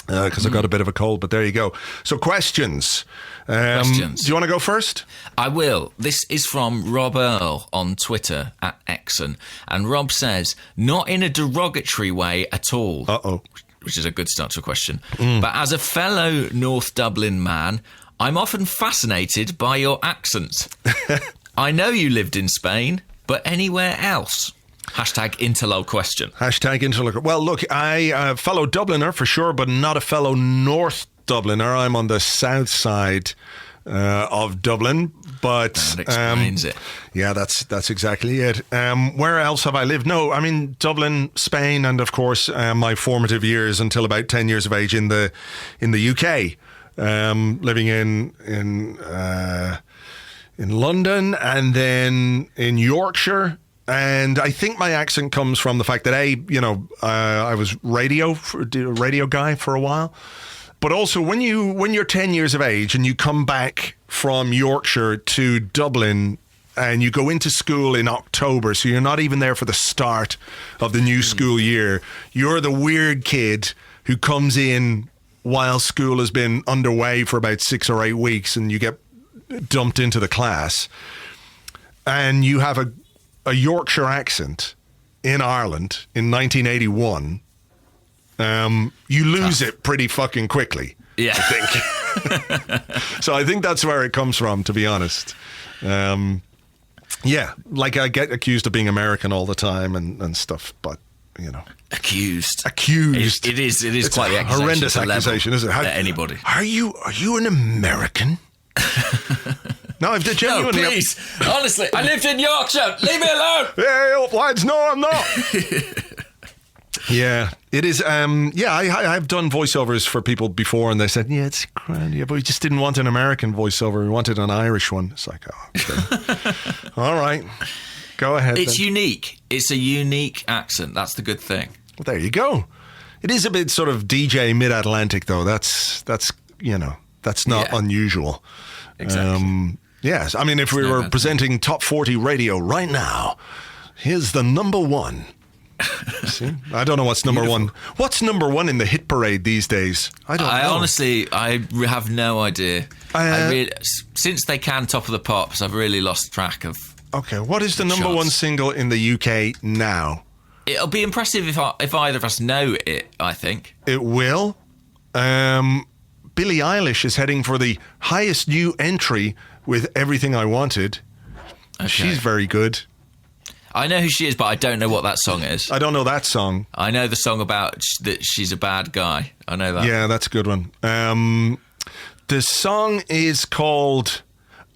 because I've got a bit of a cold, but there you go. So questions. Do you want to go first? I will. This is from Rob Earl on Twitter at Exon. And Rob says, not in a derogatory way at all. Uh-oh. Which is a good start to a question. But as a fellow North Dublin man, I'm often fascinated by your accent. I know you lived in Spain, but anywhere else? #Interlull question. #Interlull. Well, look, I fellow Dubliner for sure, but not a fellow North Dubliner. I'm on the south side of Dublin, but that explains it. Yeah, that's exactly it. Where else have I lived? No, I mean Dublin, Spain, and of course my formative years until about 10 years of age in the UK, living in London and then in Yorkshire. And I think my accent comes from the fact that I was radio guy for a while. But also, when you're 10 years of age and you come back from Yorkshire to Dublin and you go into school in October, so you're not even there for the start of the new school year, you're the weird kid who comes in while school has been underway for about 6 or 8 weeks, and you get dumped into the class. And you have a Yorkshire accent in Ireland in 1981. You lose it pretty fucking quickly, I think. So I think that's where it comes from, to be honest. I get accused of being American all the time and stuff, but, Accused. It is quite the accusation. Horrendous accusation, isn't it? Anybody. Are you an American? No, I've genuinely... No, please. Honestly, I lived in Yorkshire. Leave me alone. Hey, lads, no, I'm not. Yeah, it is. I've done voiceovers for people before, and they said, "Yeah, it's grand, but we just didn't want an American voiceover. We wanted an Irish one." It's like, oh, okay. All right, go ahead. It's unique. It's a unique accent. That's the good thing. Well, there you go. It is a bit sort of DJ Mid-Atlantic, though. That's That's not Yeah. unusual. Exactly. Yes, I mean, if we were presenting Top 40 radio right now, here's the number one. See? I don't know what's number one. What's number one in the hit parade these days? I don't know. Honestly, I have no idea. Since they can Top of the Pops, I've really lost track of. Okay, what is the number one single in the UK now? It'll be impressive if either of us know it, I think. It will. Billie Eilish is heading for the highest new entry with Everything I Wanted. Okay. She's very good. I know who she is, but I don't know what that song is. I don't know that song. I know the song about that she's a bad guy. I know that. Yeah, that's a good one. The song is called...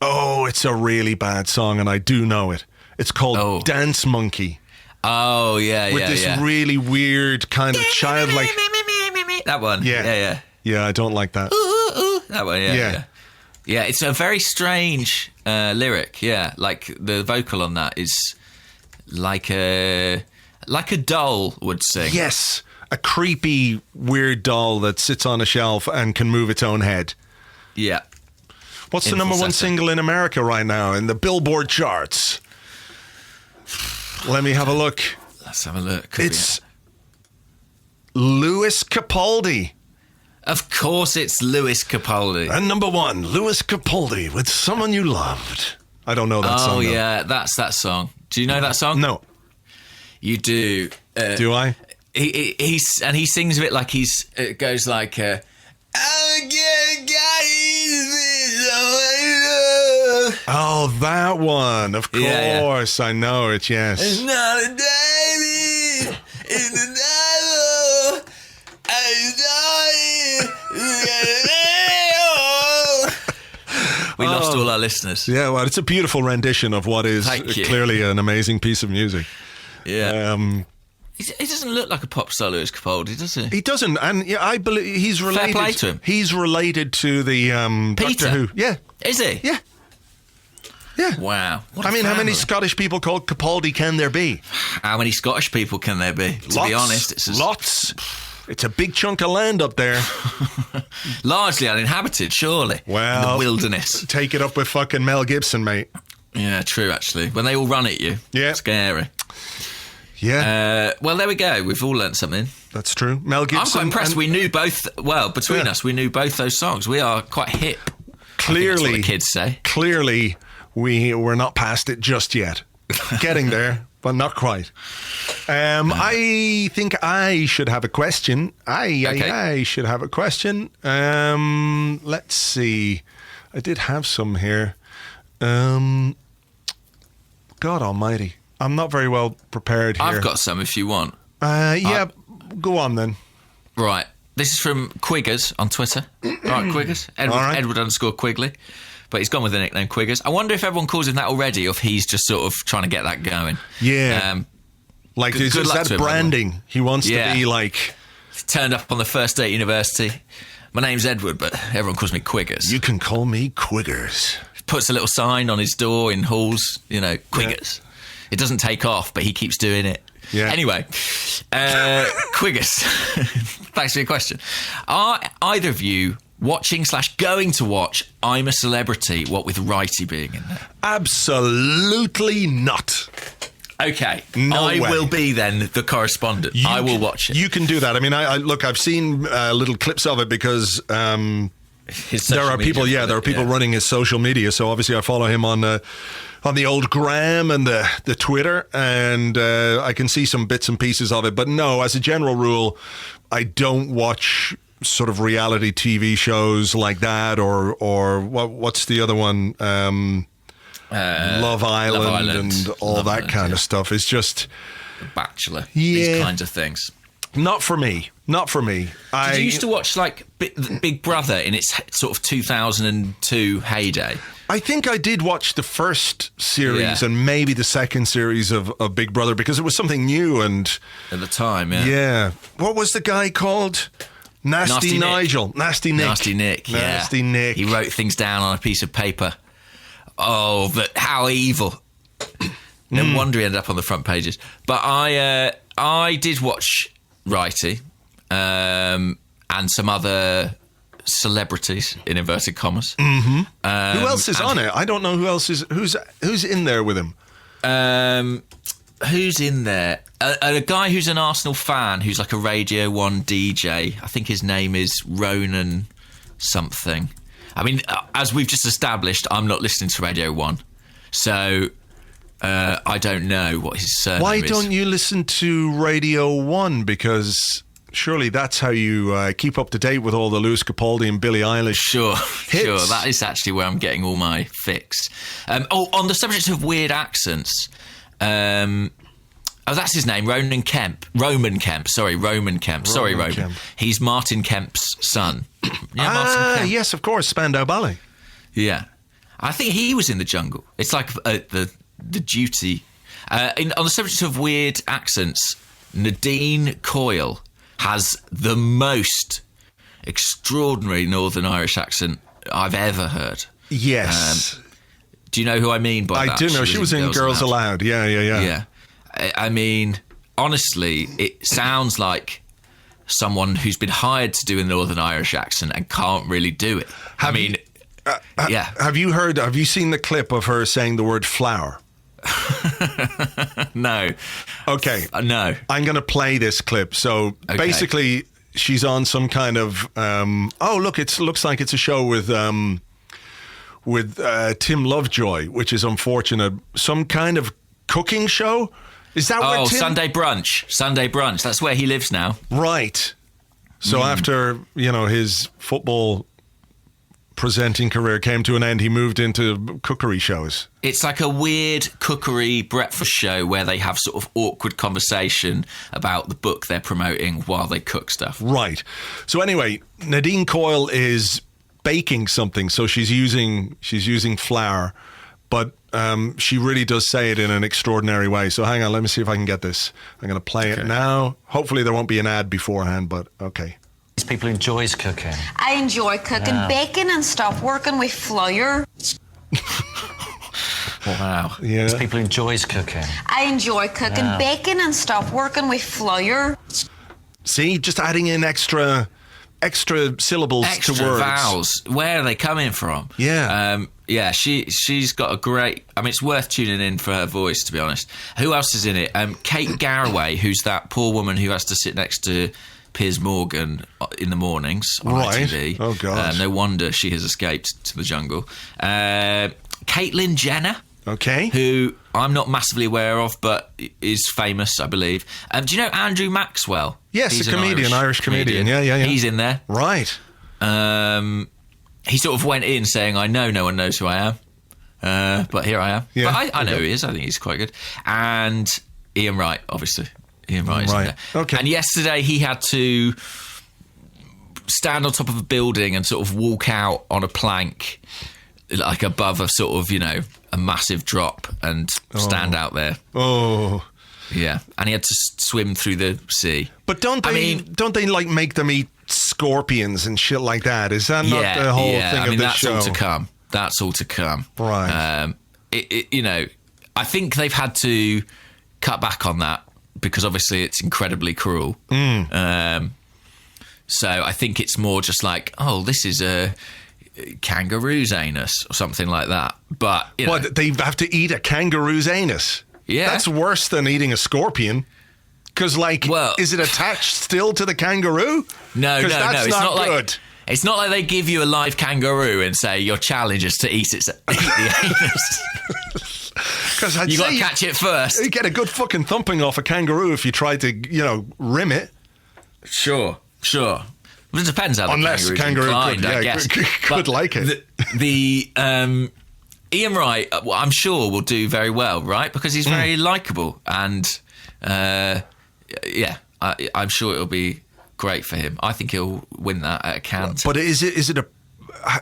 Oh, it's a really bad song, and I do know it. It's called Dance Monkey. Oh, yeah, with this really weird kind of childlike... That one. Yeah. Yeah, I don't like that. That one, yeah. Yeah, it's a very strange lyric, yeah. Like, the vocal on that is like a doll would sing. Yes, a creepy, weird doll that sits on a shelf and can move its own head. Yeah. What's the number one single in America right now in the Billboard charts? Let me have a look. Let's have a look. It's Lewis Capaldi. Of course it's Lewis Capaldi. And number one, Lewis Capaldi with Someone You Loved. I don't know that song. Oh, yeah, that's that song. Do you know that song? No. You do. Do I? He sings a bit like it goes like... Oh, that one. Of course. Yeah. I know it, yes. It's not a diamond in the devil. We lost all our listeners. Yeah, well, it's a beautiful rendition of what is clearly an amazing piece of music. Yeah. He doesn't look like a pop star, Lewis Capaldi, does he? He doesn't, and yeah, I believe he's related. Fair play to him. He's related to the Peter. Doctor Who. Yeah, is he? Yeah. Wow. I mean, how many Scottish people called Capaldi can there be? How many Scottish people can there be? To be honest, it's lots. It's a big chunk of land up there. Largely uninhabited, surely. Well, in the wilderness. Take it up with fucking Mel Gibson, mate. Yeah, true. Actually, when they all run at you, scary. Yeah. Well, there we go. We've all learnt something. That's true. Mel Gibson. I'm quite impressed. We knew both. Well, between us, we knew both those songs. We are quite hip. Clearly, that's what the kids say. Clearly, we're not past it just yet. Getting there, but not quite. I think I should have a question. I should have a question. Let's see. I did have some here. God almighty. I'm not very well prepared here. I've got some if you want. Go on then. Right. This is from Quiggers on Twitter. Right, Quiggers. Edward _Quigley. But he's gone with the nickname Quiggers. I wonder if everyone calls him that already or if he's just sort of trying to get that going. Yeah. Is that branding? He wants to be like... Turned up on the first day at university. My name's Edward, but everyone calls me Quiggers. You can call me Quiggers. Puts a little sign on his door in halls, Quiggers. Yeah. It doesn't take off, but he keeps doing it. Yeah. Anyway, Quiggers, thanks for your question. Are either of you watching/going to watch I'm a Celebrity, what with Wrighty being in there? Absolutely not. Okay, no I way. will be then the correspondent. I will watch it. You can do that. I mean, I've seen little clips of it because there are people running his social media. So obviously I follow him on the old Gram and the Twitter, and I can see some bits and pieces of it. But no, as a general rule, I don't watch sort of reality TV shows like that, or what's the other one? Love Island and all that kind of stuff. It's just The Bachelor. These kinds of things. Not for me. Not for me. Did you used to watch like Big Brother in its sort of 2002 heyday? I think I did watch the first series and maybe the second series of Big Brother because it was something new and at the time, yeah. What was the guy called? Nasty Nigel. Nasty Nick. Nasty Nick, yeah. Nasty Nick. He wrote things down on a piece of paper. Oh, but how evil. No wonder he ended up on the front pages. But I did watch Wrighty and some other celebrities in inverted commas. Who else is on it? I don't know who else is. Who's in there with him? Who's in there? A guy who's an Arsenal fan, who's like a Radio 1 DJ. I think his name is Ronan something. I mean, as we've just established, I'm not listening to Radio 1, so I don't know what his surname is. Why don't you listen to Radio 1? Because surely that's how you keep up to date with all the Lewis Capaldi and Billie Eilish Sure. hits. That is actually where I'm getting all my fix. On the subject of weird accents, that's his name, Roman Kemp. Sorry, Roman Kemp. Sorry, Roman. Kemp. He's Martin Kemp's son. Martin Kemp? Yes, of course, Spandau Ballet. Yeah. I think he was in the jungle. It's like the duty. On the subject of weird accents, Nadine Coyle has the most extraordinary Northern Irish accent I've ever heard. Yes. Do you know who I mean by that? I do know. She was in Girls Aloud. Yeah. Yeah. I mean, honestly, it sounds like someone who's been hired to do a Northern Irish accent and can't really do it. Have you seen the clip of her saying the word flower? No. Okay. No. I'm going to play this clip. So basically, she's on some kind of. Looks like it's a show with Tim Lovejoy, which is unfortunate. Some kind of cooking show. Is that where Tim? Sunday brunch. That's where he lives now. Right. So after his football presenting career came to an end, he moved into cookery shows. It's like a weird cookery breakfast show where they have sort of awkward conversation about the book they're promoting while they cook stuff. Right. So anyway, Nadine Coyle is baking something, so she's using flour, but she really does say it in an extraordinary way. So hang on, let me see if I can get this. I'm going to play it now. Hopefully there won't be an ad beforehand, but okay. People enjoys cooking. I enjoy cooking, baking and stop working with flour. Wow. Yeah. People enjoys cooking. I enjoy cooking, baking and stop working with flour. See, just adding in extra syllables Extra to words. vowels. Where are they coming from? Yeah. She's got a great. I mean, it's worth tuning in for her voice, to be honest. Who else is in it? Kate Garraway, who's that poor woman who has to sit next to Piers Morgan in the mornings on ITV. Oh God! No wonder she has escaped to the jungle. Caitlyn Jenner. Okay. Who I'm not massively aware of, but is famous, I believe. Do you know Andrew Maxwell? Yes, He's a comedian, Irish comedian. Yeah. He's in there. Right. He sort of went in saying, I know no one knows who I am, but here I am. Yeah, but I know who he is. I think he's quite good. And Ian Wright, obviously. Ian Wright is in there. Okay. And yesterday he had to stand on top of a building and sort of walk out on a plank, like above a sort of, a massive drop and stand out there. Oh. Yeah. And he had to swim through the sea. But don't they like make them eat scorpions and shit like that? Is that not the whole thing of this show? That's all to come. That's all to come. Right. I think they've had to cut back on that because obviously it's incredibly cruel. So I think it's more just like, this is a kangaroo's anus or something like that. But they have to eat a kangaroo's anus? Yeah. That's worse than eating a scorpion. Because, is it attached still to the kangaroo? No. It's not Like, good. it's not like they give you a live kangaroo and say your challenge is to eat the anus. Because you got to catch it first. You get a good fucking thumping off a kangaroo if you try to, rim it. Sure. Well, it depends how Unless the kangaroo inclined, I guess. could like it. The Ian Wright, I'm sure, will do very well, right? Because he's very likeable and, I'm sure it'll be great for him. I think he'll win that at a count. But is it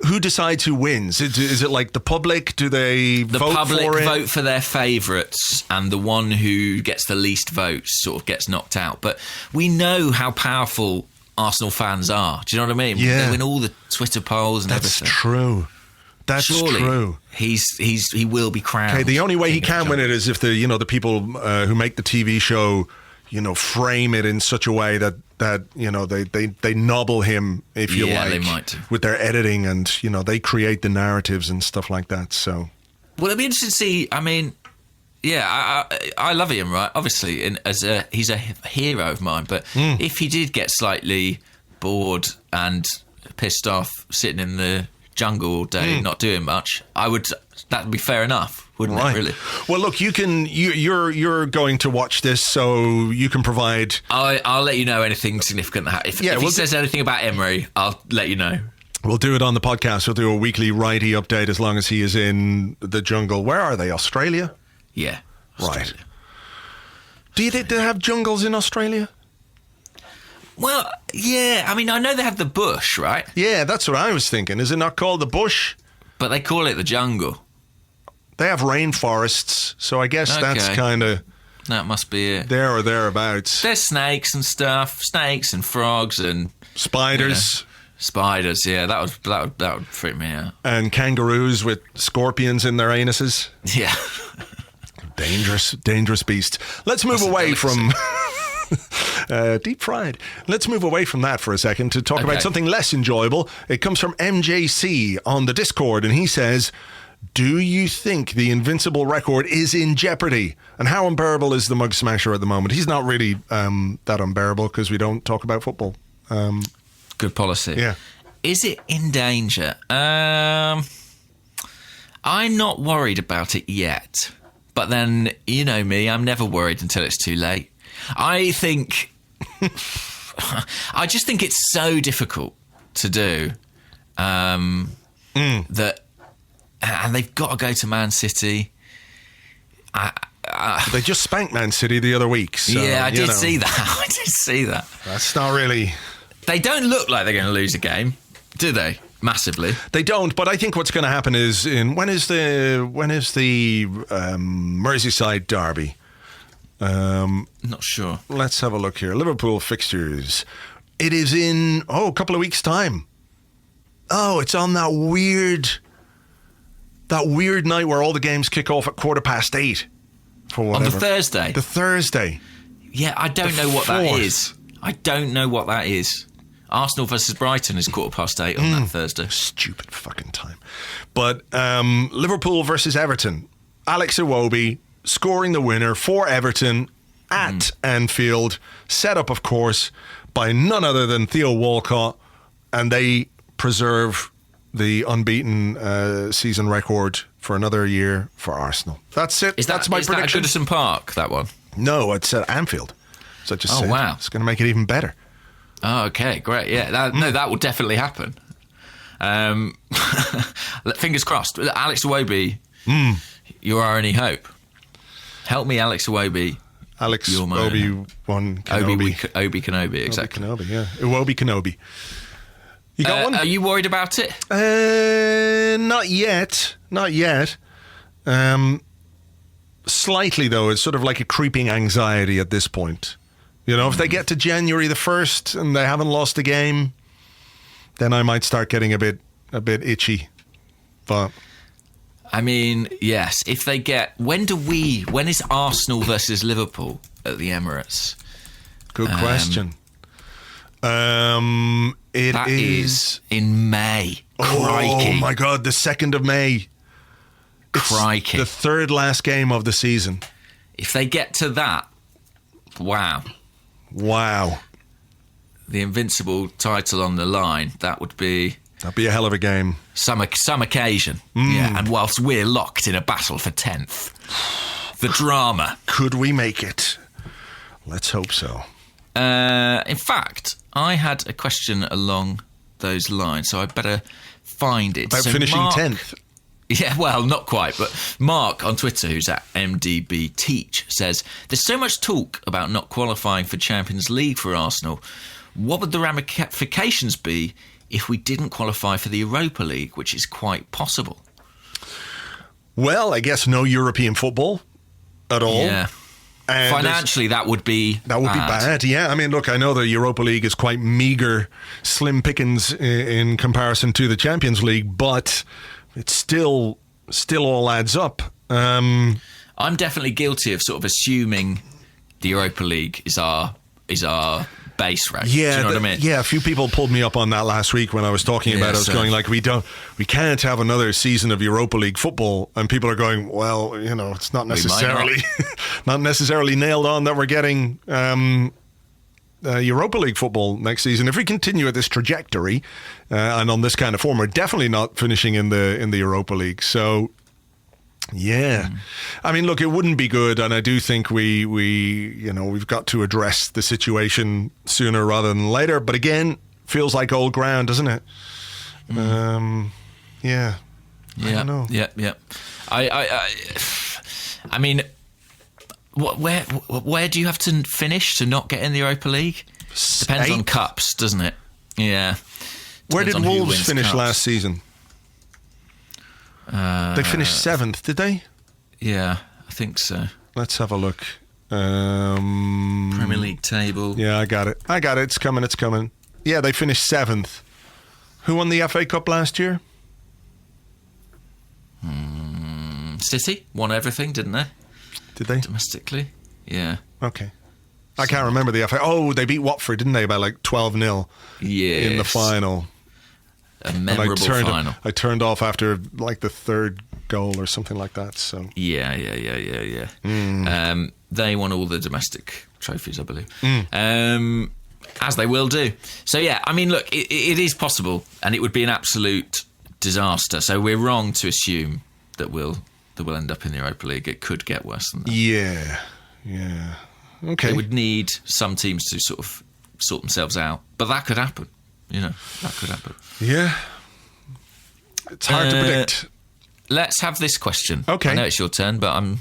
who decides who wins? Is it like the public? Do they vote for it? The public vote for their favourites, and the one who gets the least votes sort of gets knocked out. But we know how powerful Arsenal fans are. Do you know what I mean? Yeah. They win all the Twitter polls and everything. That's Surely true. He will be crowned. Okay, the only way he can win it is if the people who make the TV show, frame it in such a way that that, you know, they nobble him, if you like, they might do. with their editing, and, you know, they create the narratives and stuff like that. So, well, it'd be interesting to see. I mean, yeah, I love Ian Wright, obviously, he's a hero of mine. But if he did get slightly bored and pissed off sitting in the jungle all day, not doing much, that would be fair enough, wouldn't it? Really? Well, look, you're going to watch this, so you can provide. I'll let you know anything significant. If he says anything about Emery, I'll let you know. We'll do it on the podcast. We'll do a weekly righty update as long as he is in the jungle. Where are they? Australia? Yeah. Australia. Right. Do you think they have jungles in Australia? Well, yeah. I mean, I know they have the bush, right? Yeah, that's what I was thinking. Is it not called the bush? But they call it the jungle. They have rainforests, so I guess that's kind of... That must be it. There or thereabouts. There's snakes and stuff. Snakes and frogs and... Spiders. You know, spiders, yeah. That would freak me out. And kangaroos with scorpions in their anuses. Yeah. Dangerous beast. Let's move away from... deep fried. Let's move away from that for a second to talk about something less enjoyable. It comes from MJC on the Discord, and he says, do you think the Invincible record is in jeopardy? And how unbearable is the Mug Smasher at the moment? He's not really that unbearable because we don't talk about football. Good policy. Yeah. Is it in danger? I'm not worried about it yet. But then, you know me, I'm never worried until it's too late. I just think it's so difficult to do that, and they've got to go to Man City. They just spanked Man City the other week. So, yeah, I did see that. I did see that. That's not really... They don't look like they're going to lose a game, do they? Massively. They don't, but I think what's going to happen is when is the Merseyside derby? Not sure. Let's have a look here. Liverpool fixtures. It is in a couple of weeks' time. Oh, it's on that weird night where all the games kick off at 8:15 for whatever. On the Thursday. The Thursday. Yeah, I don't know what that is. I don't know what that is. Arsenal versus Brighton is 8:15 on that Thursday. Stupid fucking time. But Liverpool versus Everton. Alex Iwobi scoring the winner for Everton at Anfield. Set up, of course, by none other than Theo Walcott. And they preserve the unbeaten season record for another year for Arsenal. That's it. That's my prediction. Is that at Goodison Park, that one? No, it's at Anfield. So I just said, wow. It's going to make it even better. Oh, okay, great. Yeah, that will definitely happen. Fingers crossed. Alex Iwobi, you're our only hope. Help me, Alex Iwobi. Alex Obi-Wan Kenobi. Obi Kenobi, exactly. Obi Kenobi, yeah. Iwobi Kenobi. You got one? Are you worried about it? Not yet. Not yet. Slightly, though. It's sort of like a creeping anxiety at this point. You know, if they get to January the 1st and they haven't lost a game, then I might start getting a bit itchy. But I mean, yes, if they get... When is Arsenal versus Liverpool at the Emirates? Good question. It is in May. Crikey. Oh my God, the 2nd of May. Crikey. It's the third last game of the season. If they get to that, wow. The Invincible title on the line, that'd be a hell of a game. Some occasion. Yeah, and whilst we're locked in a battle for 10th. The drama. Could we make it? Let's hope so. In fact, I had a question along those lines, so I better find it. About finishing 10th. Yeah, well, not quite, but Mark on Twitter, who's at MDBTeach, says, there's so much talk about not qualifying for Champions League for Arsenal. What would the ramifications be if we didn't qualify for the Europa League, which is quite possible? Well, I guess no European football at all. Yeah. And financially, that would be bad. Yeah, I mean, look, I know the Europa League is quite meagre, slim pickings in comparison to the Champions League, but it still all adds up. I'm definitely guilty of sort of assuming the Europa League is our base rate. Yeah, do you know what I mean? Yeah, a few people pulled me up on that last week when I was talking about it. I was going like, we can't have another season of Europa League football, and people are going, well, it's not necessarily not necessarily nailed on that we're getting Europa League football next season. If we continue at this trajectory and on this kind of form, we're definitely not finishing in the Europa League. So. Yeah, I mean, look, it wouldn't be good, and I do think we've got to address the situation sooner rather than later. But again, feels like old ground, doesn't it? Yeah. I don't know. Yeah. I mean, where do you have to finish to not get in the Europa League? Depends on cups, doesn't it? Yeah. Where Depends did on who Wolves wins finish cups. last season? They finished 7th, did they? Yeah, I think so. Let's have a look. Premier League table. Yeah, I got it. It's coming. Yeah, they finished 7th. Who won the FA Cup last year? City won everything, didn't they? Did they? Domestically. Yeah. Okay. I can't remember the FA. Oh, they beat Watford, didn't they, by like 12-0 Yes. in the final. A memorable final. I turned off after like the third goal or something like that. So Yeah. They won all the domestic trophies, I believe, as they will do. So yeah, I mean, look, it is possible, and it would be an absolute disaster. So we're wrong to assume that we'll end up in the Europa League. It could get worse than that. Yeah. Okay. They would need some teams to sort of sort themselves out, but that could happen. That could happen. Yeah. It's hard to predict. Let's have this question. Okay. I know it's your turn, but I'm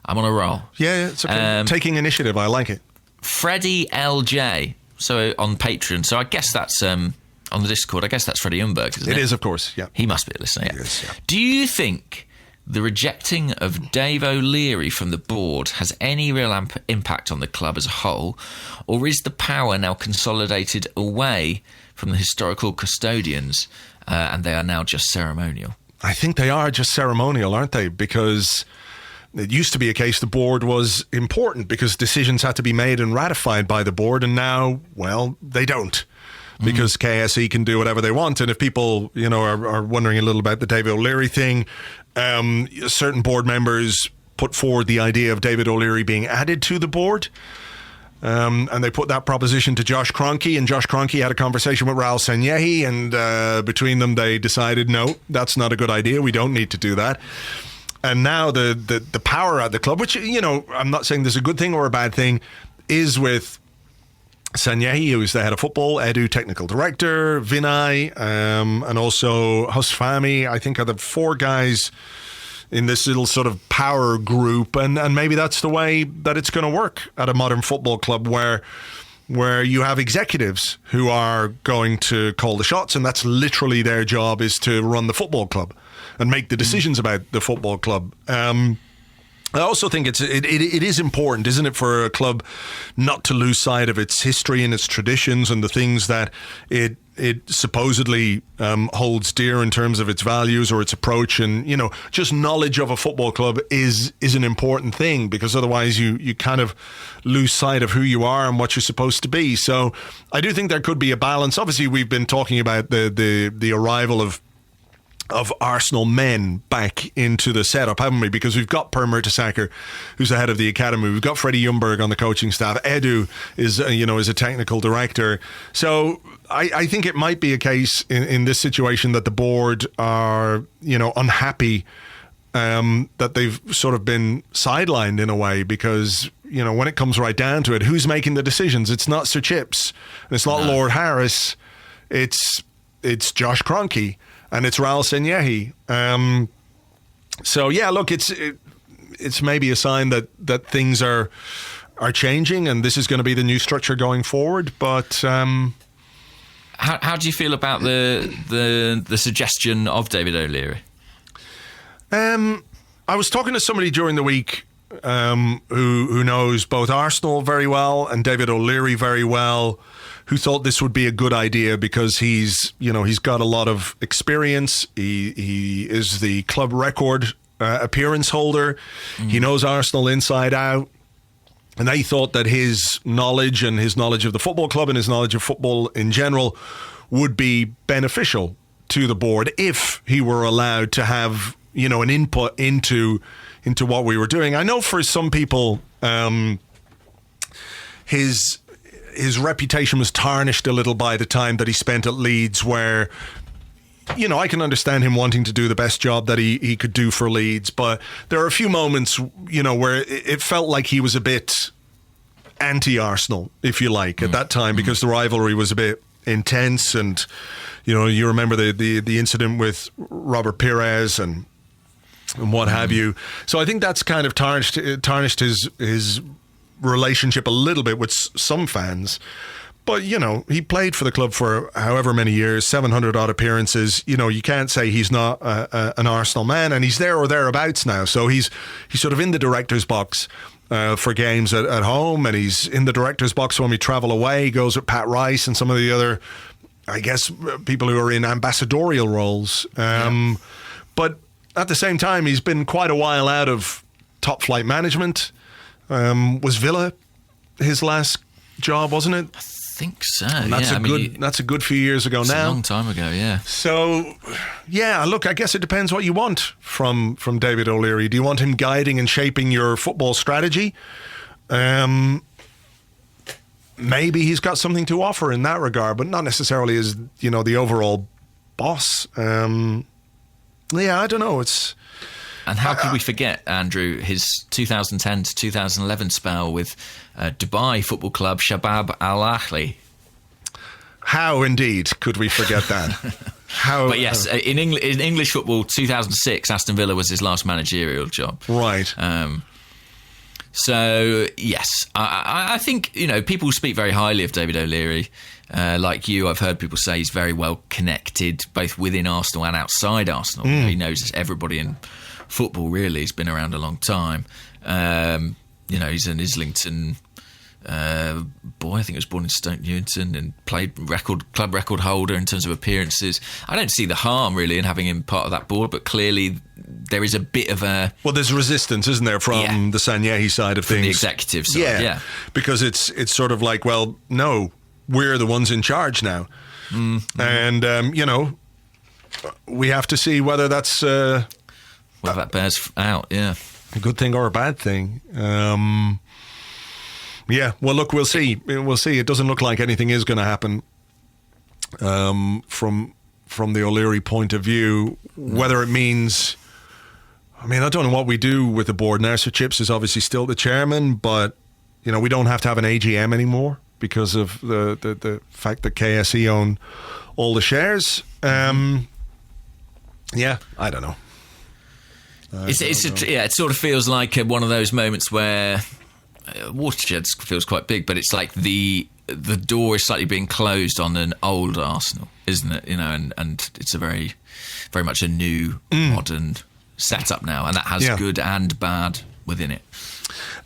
on a roll. Yeah, it's okay. Taking initiative, I like it. Freddie LJ, so on Patreon. So I guess that's on the Discord. I guess that's Freddie Umberg, isn't it? It is, of course. Yeah. He must be a listener. Yeah. Yes, yeah. Do you think the rejecting of Dave O'Leary from the board has any real impact on the club as a whole, or is the power now consolidated away from the historical custodians and they are now just ceremonial? I think they are just ceremonial, aren't they? Because it used to be a case the board was important because decisions had to be made and ratified by the board, and now, well, they don't. Because KSE can do whatever they want. And if people, are wondering a little about the David O'Leary thing, certain board members put forward the idea of David O'Leary being added to the board. And they put that proposition to Josh Kroenke, and Josh Kroenke had a conversation with Raul Sanyehi, and between them they decided, no, that's not a good idea. We don't need to do that. And now the power at the club, which, I'm not saying there's a good thing or a bad thing, is with Sanyehi, who's the head of football, Edu, technical director, Vinay, and also Husfami, I think are the 4 guys in this little sort of power group. And maybe that's the way that it's going to work at a modern football club where you have executives who are going to call the shots, and that's literally their job, is to run the football club and make the decisions about the football club. I also think it is important, isn't it, for a club not to lose sight of its history and its traditions and the things that it supposedly holds dear in terms of its values or its approach. And, just knowledge of a football club is an important thing, because otherwise you kind of lose sight of who you are and what you're supposed to be. So I do think there could be a balance. Obviously, we've been talking about the arrival of Arsenal men back into the setup, haven't we? Because we've got Per Mertesacker, who's the head of the academy. We've got Freddie Umberg on the coaching staff. Edu is a technical director. So I think it might be a case in this situation that the board are, unhappy that they've sort of been sidelined in a way, because, when it comes right down to it, who's making the decisions? It's not Sir Chips, and it's not Lord Harris. It's Josh Kroenke. And it's Raul Sanyehi. So yeah, look, it's maybe a sign that things are changing, and this is going to be the new structure going forward. But how do you feel about the suggestion of David O'Leary? I was talking to somebody during the week who knows both Arsenal very well and David O'Leary very well, who thought this would be a good idea because he's got a lot of experience. He is the club record appearance holder. He knows Arsenal inside out. And they thought that his knowledge and his knowledge of the football club and his knowledge of football in general would be beneficial to the board if he were allowed to have, an input into what we were doing. I know for some people, his reputation was tarnished a little by the time that he spent at Leeds, where, I can understand him wanting to do the best job that he could do for Leeds, but there are a few moments, where it felt like he was a bit anti-Arsenal, if you like, at that time, because the rivalry was a bit intense, and you remember the incident with Robert Pires and what have you. So I think that's kind of tarnished his relationship a little bit with some fans. But, he played for the club for however many years, 700 odd appearances. You can't say he's not an Arsenal man, and he's there or thereabouts now. So he's sort of in the director's box for games at home, and he's in the director's box when we travel away. He goes with Pat Rice and some of the other, I guess, people who are in ambassadorial roles. But at the same time, he's been quite a while out of top flight management. Was Villa his last job, wasn't it? I think so. And that's a good few years ago now. A long time ago, yeah. So, look, I guess it depends what you want from David O'Leary. Do you want him guiding and shaping your football strategy? Maybe he's got something to offer in that regard, but not necessarily as, the overall boss. I don't know. And how could we forget, Andrew, his 2010 to 2011 spell with Dubai football club Shabab Al Ahly? How indeed could we forget that? But yes, in English football, 2006, Aston Villa was his last managerial job. Right. So, yes, I think, people speak very highly of David O'Leary. Like you, I've heard people say he's very well connected, both within Arsenal and outside Arsenal. He knows everybody in football, really. He's been around a long time. He's an Islington boy. I think he was born in Stoke Newington and played club record holder in terms of appearances. I don't see the harm, really, in having him part of that board, but clearly there is a bit of a... Well, there's resistance, isn't there, from the Sanyehi side of things? From the executive side, yeah. Because it's sort of like, well, no, we're the ones in charge now. And, we have to see whether that's... whether that bears out, yeah. A good thing or a bad thing. Well, look, we'll see. We'll see. It doesn't look like anything is going to happen from the O'Leary point of view. Whether it means... I don't know what we do with the board now. Sir Chips is obviously still the chairman, but, we don't have to have an AGM anymore because of the fact that KSE own all the shares. I don't know. It sort of feels like one of those moments where Watershed feels quite big, but it's like the door is slightly being closed on an old Arsenal, isn't it? And it's a very, very much a new, modern setup now, and that has good and bad within it.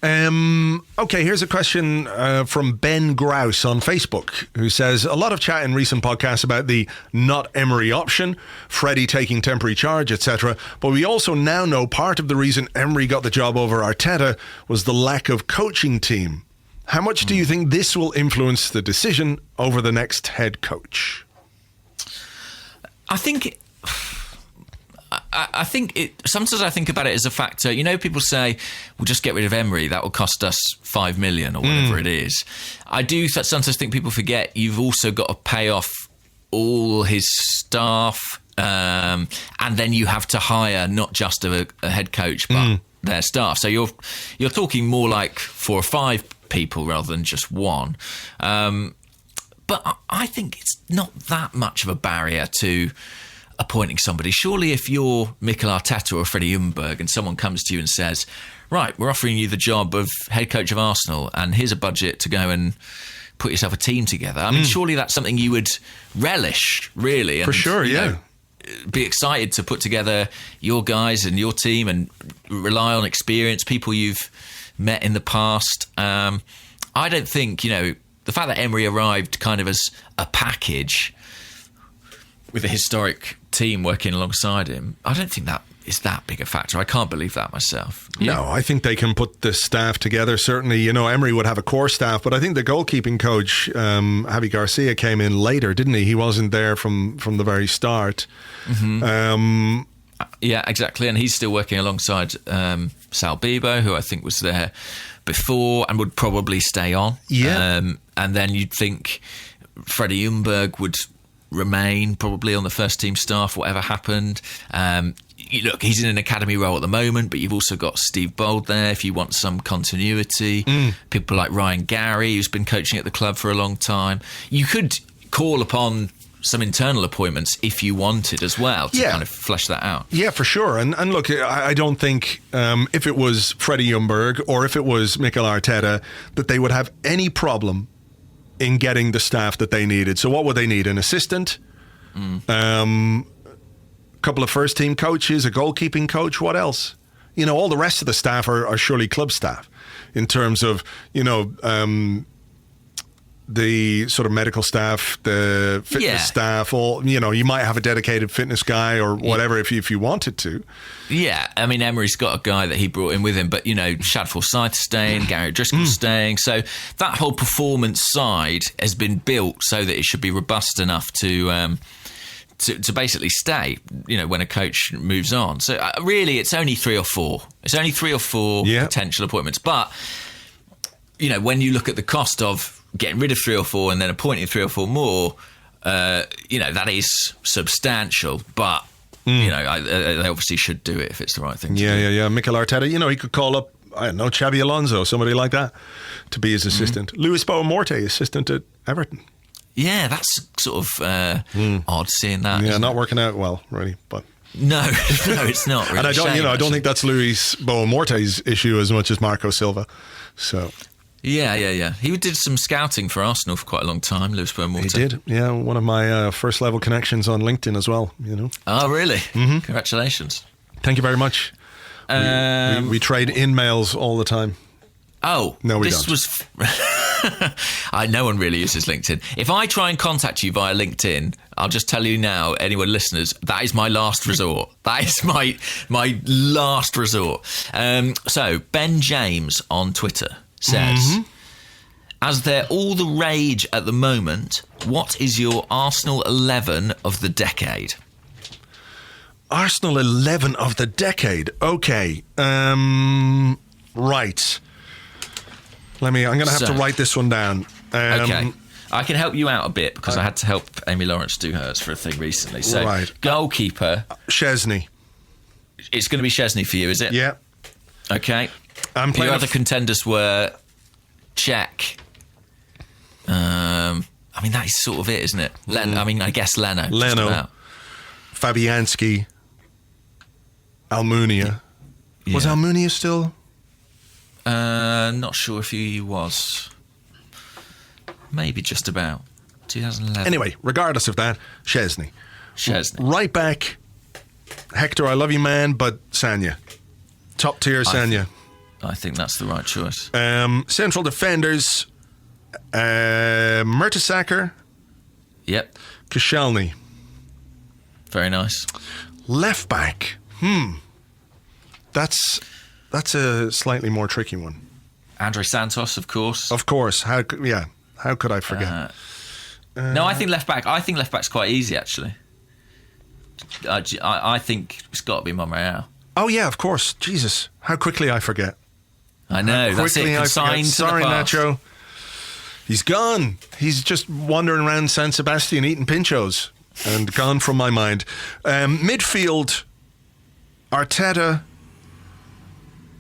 Okay, here's a question from Ben Grouse on Facebook, who says, a lot of chat in recent podcasts about the not Emery option, Freddie taking temporary charge, etc. But we also now know part of the reason Emery got the job over Arteta was the lack of coaching team. How much do you think this will influence the decision over the next head coach? I think sometimes I think about it as a factor. People say, we'll just get rid of Emery, that will cost us 5 million or whatever it is. I do sometimes think people forget you've also got to pay off all his staff, and then you have to hire not just a head coach, but their staff. So you're talking more like 4 or 5 people rather than just one. But I think it's not that much of a barrier to appointing somebody. Surely if you're Mikel Arteta or Freddie Ljungberg and someone comes to you and says, right, we're offering you the job of head coach of Arsenal and here's a budget to go and put yourself a team together. Surely that's something you would relish, really. And, for sure, be excited to put together your guys and your team and rely on experience, people you've met in the past. I don't think, the fact that Emery arrived kind of as a package with a historic team working alongside him, I don't think that is that big a factor. I can't believe that myself. No, I think they can put the staff together. Certainly, Emery would have a core staff, but I think the goalkeeping coach, Javi Garcia, came in later, didn't he? He wasn't there from the very start. Yeah, exactly. And he's still working alongside Sal Bibo, who I think was there before and would probably stay on. Yeah. And then you'd think Freddie Ljungberg would remain probably on the first team staff, whatever happened. Look, he's in an academy role at the moment, but you've also got Steve Bold there if you want some continuity. People like Ryan Gary, who's been coaching at the club for a long time. You could call upon some internal appointments if you wanted as well to kind of flesh that out. Yeah, for sure. And look, I don't think if it was Freddie Ljungberg or if it was Mikel Arteta that they would have any problem in getting the staff that they needed. So what would they need? An assistant? Couple of first team coaches, a goalkeeping coach, what else? All the rest of the staff are surely club staff in terms of, the sort of medical staff, the fitness staff, all, you might have a dedicated fitness guy or whatever if you wanted to. Yeah, I mean, Emery's got a guy that he brought in with him, but, Shad Forsyth's staying, Gary Driscoll's staying. So that whole performance side has been built so that it should be robust enough to basically stay, when a coach moves on. So really, it's only 3 or 4. It's only 3 or 4 potential appointments. But, when you look at the cost of getting rid of 3 or 4 and then appointing 3 or 4 more, that is substantial. But, they obviously should do it if it's the right thing to do. Yeah. Mikel Arteta, he could call up, I don't know, Xabi Alonso, somebody like that, to be his assistant. Luis Boamorte, assistant at Everton. Yeah, that's sort of odd seeing that. Yeah, not working out well, really. But no, it's not. Really. And I don't think that's Luis Boamorte's issue as much as Marco Silva. So. Yeah. He did some scouting for Arsenal for quite a long time, Luis Boamorte. He did. Yeah, one of my first level connections on LinkedIn as well. Oh, really? Mm-hmm. Congratulations. Thank you very much. We trade in-mails all the time. Oh, no, we this don't. Was. No one really uses LinkedIn. If I try and contact you via LinkedIn, I'll just tell you now, anyone listeners, that is my last resort. That is my last resort. So Ben James on Twitter says, as they're all the rage at the moment, what is your Arsenal 11 of the decade? Arsenal 11 of the decade. Okay. Right. I'm going to have to write this one down. Okay. I can help you out a bit because I had to help Amy Lawrence do hers for a thing recently. So, goalkeeper. Szczesny. It's going to be Szczesny for you, is it? Yeah. Okay. Your other contenders were Czech. That is sort of it, isn't it? I guess Leno. Fabianski. Almunia. Yeah. Was Almunia still? Not sure if he was. Maybe just about 2011. Anyway, regardless of that, Szczesny. Right back, Hector, I love you, man, but Sanya. Top tier Sanya. I think that's the right choice. Central defenders, Mertesacker. Yep. Koscielny. Very nice. Left back. That's a slightly more tricky one. Andre Santos, of course. Of course. How could I forget? No, I think left back. I think left back's quite easy, actually. I think it's got to be Monreal. Oh yeah, of course. Jesus, how quickly I forget. I know. That's it. Consigned to Sorry, the past. Nacho. He's gone. He's just wandering around San Sebastian eating pinchos and gone from my mind. Midfield, Arteta,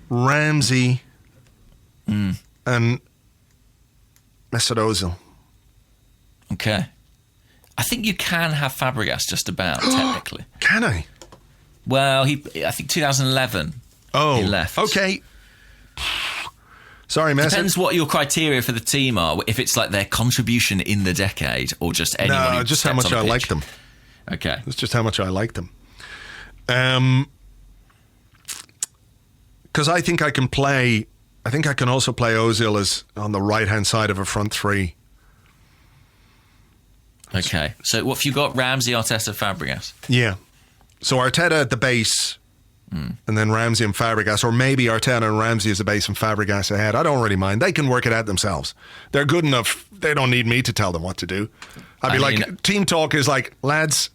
Ramsey, and Mesut Ozil. Okay. I think you can have Fabregas just about, technically. Can I? Well, I think 2011 he left. Okay. Sorry, Mesut. Depends what your criteria for the team are. If it's like their contribution in the decade or just anyone who just how much I like them. Okay. It's just how much I like them. Because I think I can also play Ozil as on the right-hand side of a front three. Okay. So what have you got? Ramsey, Arteta, Fabregas. Yeah. So Arteta at the base, and then Ramsey and Fabregas, or maybe Arteta and Ramsey as the base and Fabregas ahead. I don't really mind. They can work it out themselves. They're good enough. They don't need me to tell them what to do. I mean, team talk is like, lads,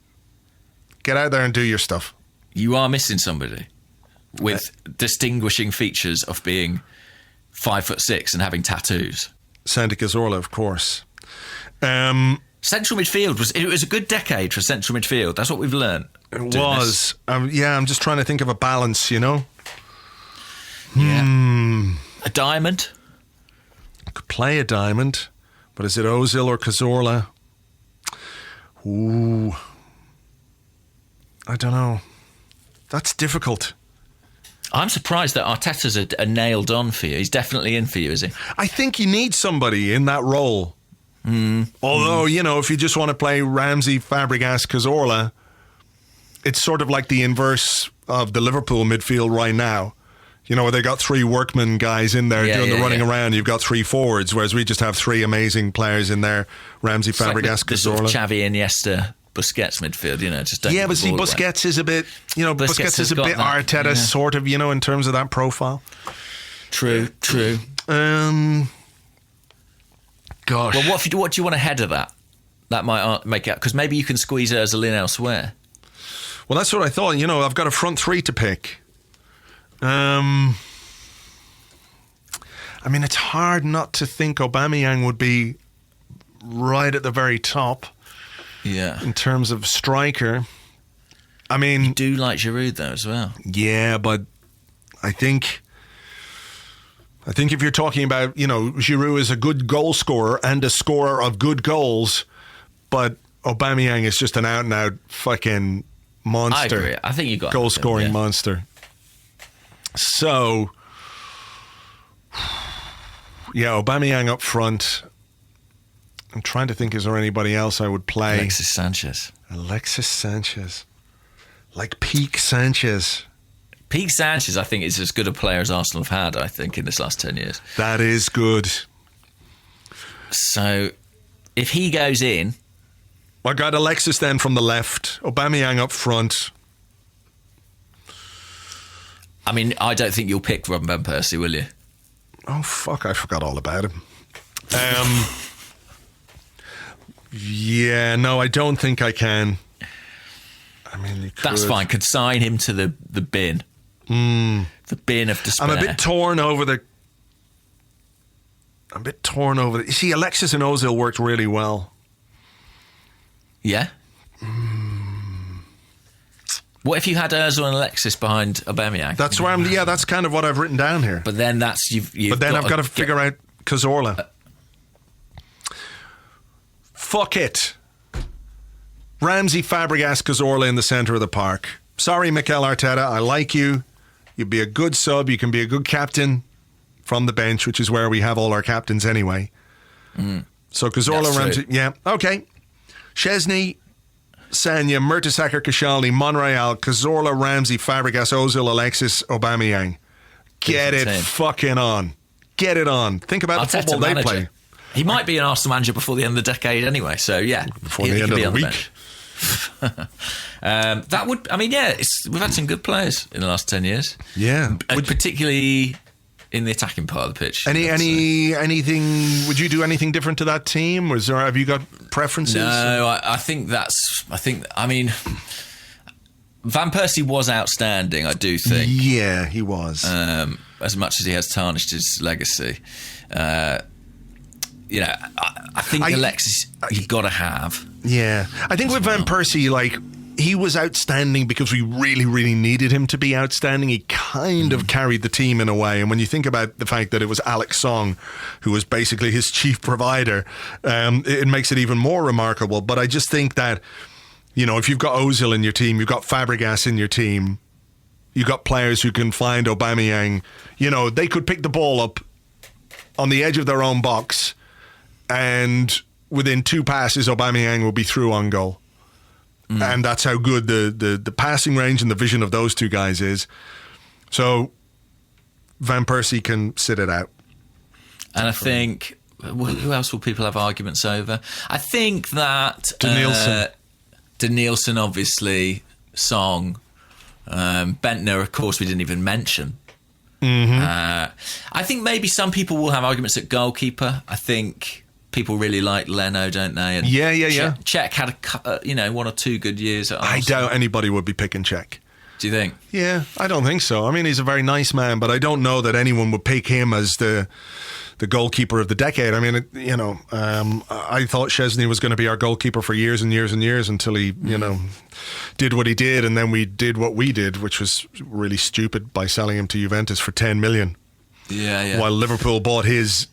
get out there and do your stuff. You are missing somebody with distinguishing features of being 5'6" and having tattoos. Santi Cazorla, of course. Central midfield was a good decade for central midfield. That's what we've learned. It was. I'm just trying to think of a balance, you know? Yeah. A diamond? Could play a diamond, but is it Ozil or Cazorla? Ooh. I don't know. That's difficult. I'm surprised that Arteta's a nailed on for you. He's definitely in for you, is he? I think you need somebody in that role. Although, you know, if you just want to play Ramsey, Fabregas, Cazorla, it's sort of like the inverse of the Liverpool midfield right now. You know, where they got 3 workman guys in there doing the running around. You've got 3 forwards, whereas we just have 3 amazing players in there. Ramsey, It's Fabregas, like the Cazorla. sort of Xavi, Iniesta, Busquets midfield, you know. Just don't Yeah, but see, Busquets is a bit, you know, Busquets is a bit Arteta sort of, you know, in terms of that profile. True. Gosh. Well, what do you want ahead of that? That might make it, because maybe you can squeeze Ozil in elsewhere. Well, that's what I thought. You know, I've got a front 3 to pick. I mean, it's hard not to think Aubameyang would be right at the very top. Yeah. In terms of striker. I mean... You do like Giroud, though, as well. Yeah, but I think if you're talking about, you know, Giroud is a good goal scorer and a scorer of good goals, but Aubameyang is just an out-and-out fucking monster. I agree. I think you got goal-scoring monster. So, yeah, Aubameyang up front. I'm trying to think, is there anybody else I would play? Alexis Sanchez. Like peak Sanchez. Peak Sanchez, I think, is as good a player as Arsenal have had, I think, in this last 10 years. That is good. So, if he goes in... I got Alexis then from the left, Aubameyang up front. I mean, I don't think you'll pick Robin Van Persie, will you? Oh, fuck, I forgot all about him. Yeah, no, I don't think I can. I mean, you could. That's fine. Consign him to the bin. The bin of despair. I'm a bit torn over the... You see, Alexis and Ozil worked really well. Yeah? What if you had Ozil and Alexis behind Aubameyang? That's where I'm... Yeah, that's kind of what I've written down here. But then that's... But then I've got to figure out Cazorla. Fuck it. Ramsey, Fabregas, Cazorla in the centre of the park. Sorry, Mikel Arteta, I like you. You'd be a good sub. You can be a good captain from the bench, which is where we have all our captains anyway. So Cazorla, Ramsey... Yeah, okay. Chesney, Sanya, Mertesacker, Koscielny, Monreal, Cazorla, Ramsey, Fabregas, Ozil, Alexis, Aubameyang. Get it fucking on. Get it on. Think about the football they play. He might be an Arsenal manager before the end of the decade anyway, so yeah. Before the end of the week. That would... I mean, yeah, we've had some good players in the last 10 years. Yeah. Particularly in the attacking part of the pitch. Anything... Would you do anything different to that team? Have you got preferences? No, I think that's... I mean... Van Persie was outstanding, I do think. Yeah, he was. As much as he has tarnished his legacy. You know, I think Alexis, you've got to have. Yeah. I think with Van Persie, like, he was outstanding because we really, really needed him to be outstanding. He kind of carried the team in a way. And when you think about the fact that it was Alex Song who was basically his chief provider, it makes it even more remarkable. But I just think that, you know, if you've got Ozil in your team, you've got Fabregas in your team, you've got players who can find Aubameyang, you know, they could pick the ball up on the edge of their own box and within 2 passes, Aubameyang will be through on goal. And that's how good the passing range and the vision of those 2 guys is. So Van Persie can sit it out. And I think Who else will people have arguments over? I think that Denilson, obviously, Song, Bendtner, of course, we didn't even mention. I think maybe some people will have arguments at goalkeeper. I think people really like Leno, don't they? And yeah. Cech had one or two good years at Arsenal. I doubt anybody would be picking Cech. Do you think? Yeah, I don't think so. I mean, he's a very nice man, but I don't know that anyone would pick him as the goalkeeper of the decade. I mean, I thought Szczesny was going to be our goalkeeper for years and years and years until he, did what he did, and then we did what we did, which was really stupid by selling him to Juventus for 10 million. Yeah. While Liverpool bought his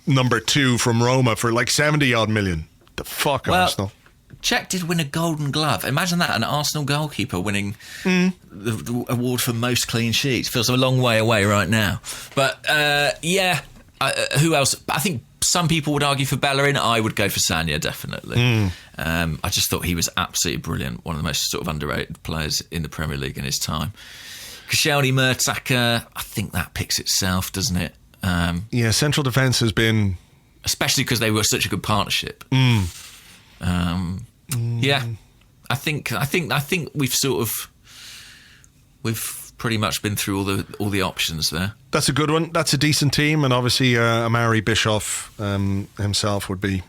number 2 from Roma for like 70 odd million. The fuck, Arsenal. Cech did win a Golden Glove. Imagine that, an Arsenal goalkeeper winning the award for most clean sheets. Feels a long way away right now. But, who else? I think some people would argue for Bellerin. I would go for Sagna, definitely. I just thought he was absolutely brilliant. One of the most sort of underrated players in the Premier League in his time. Koscielny, Mertesacker, I think that picks itself, doesn't it? Central defence has been... Especially because they were such a good partnership. I think we've pretty much been through all the options there. That's a good one. That's a decent team, and obviously Amari Bischoff himself would be,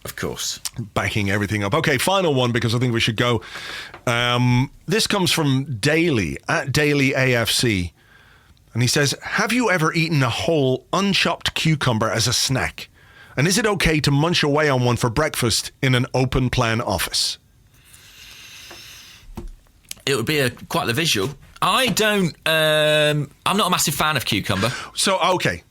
of course, backing everything up. Okay, final one, because I think we should go. This comes from Daly at Daily AFC, and he says, "Have you ever eaten a whole unchopped cucumber as a snack? And is it okay to munch away on one for breakfast in an open plan office?" It would be quite the visual. I don't. I'm not a massive fan of cucumber. So, okay.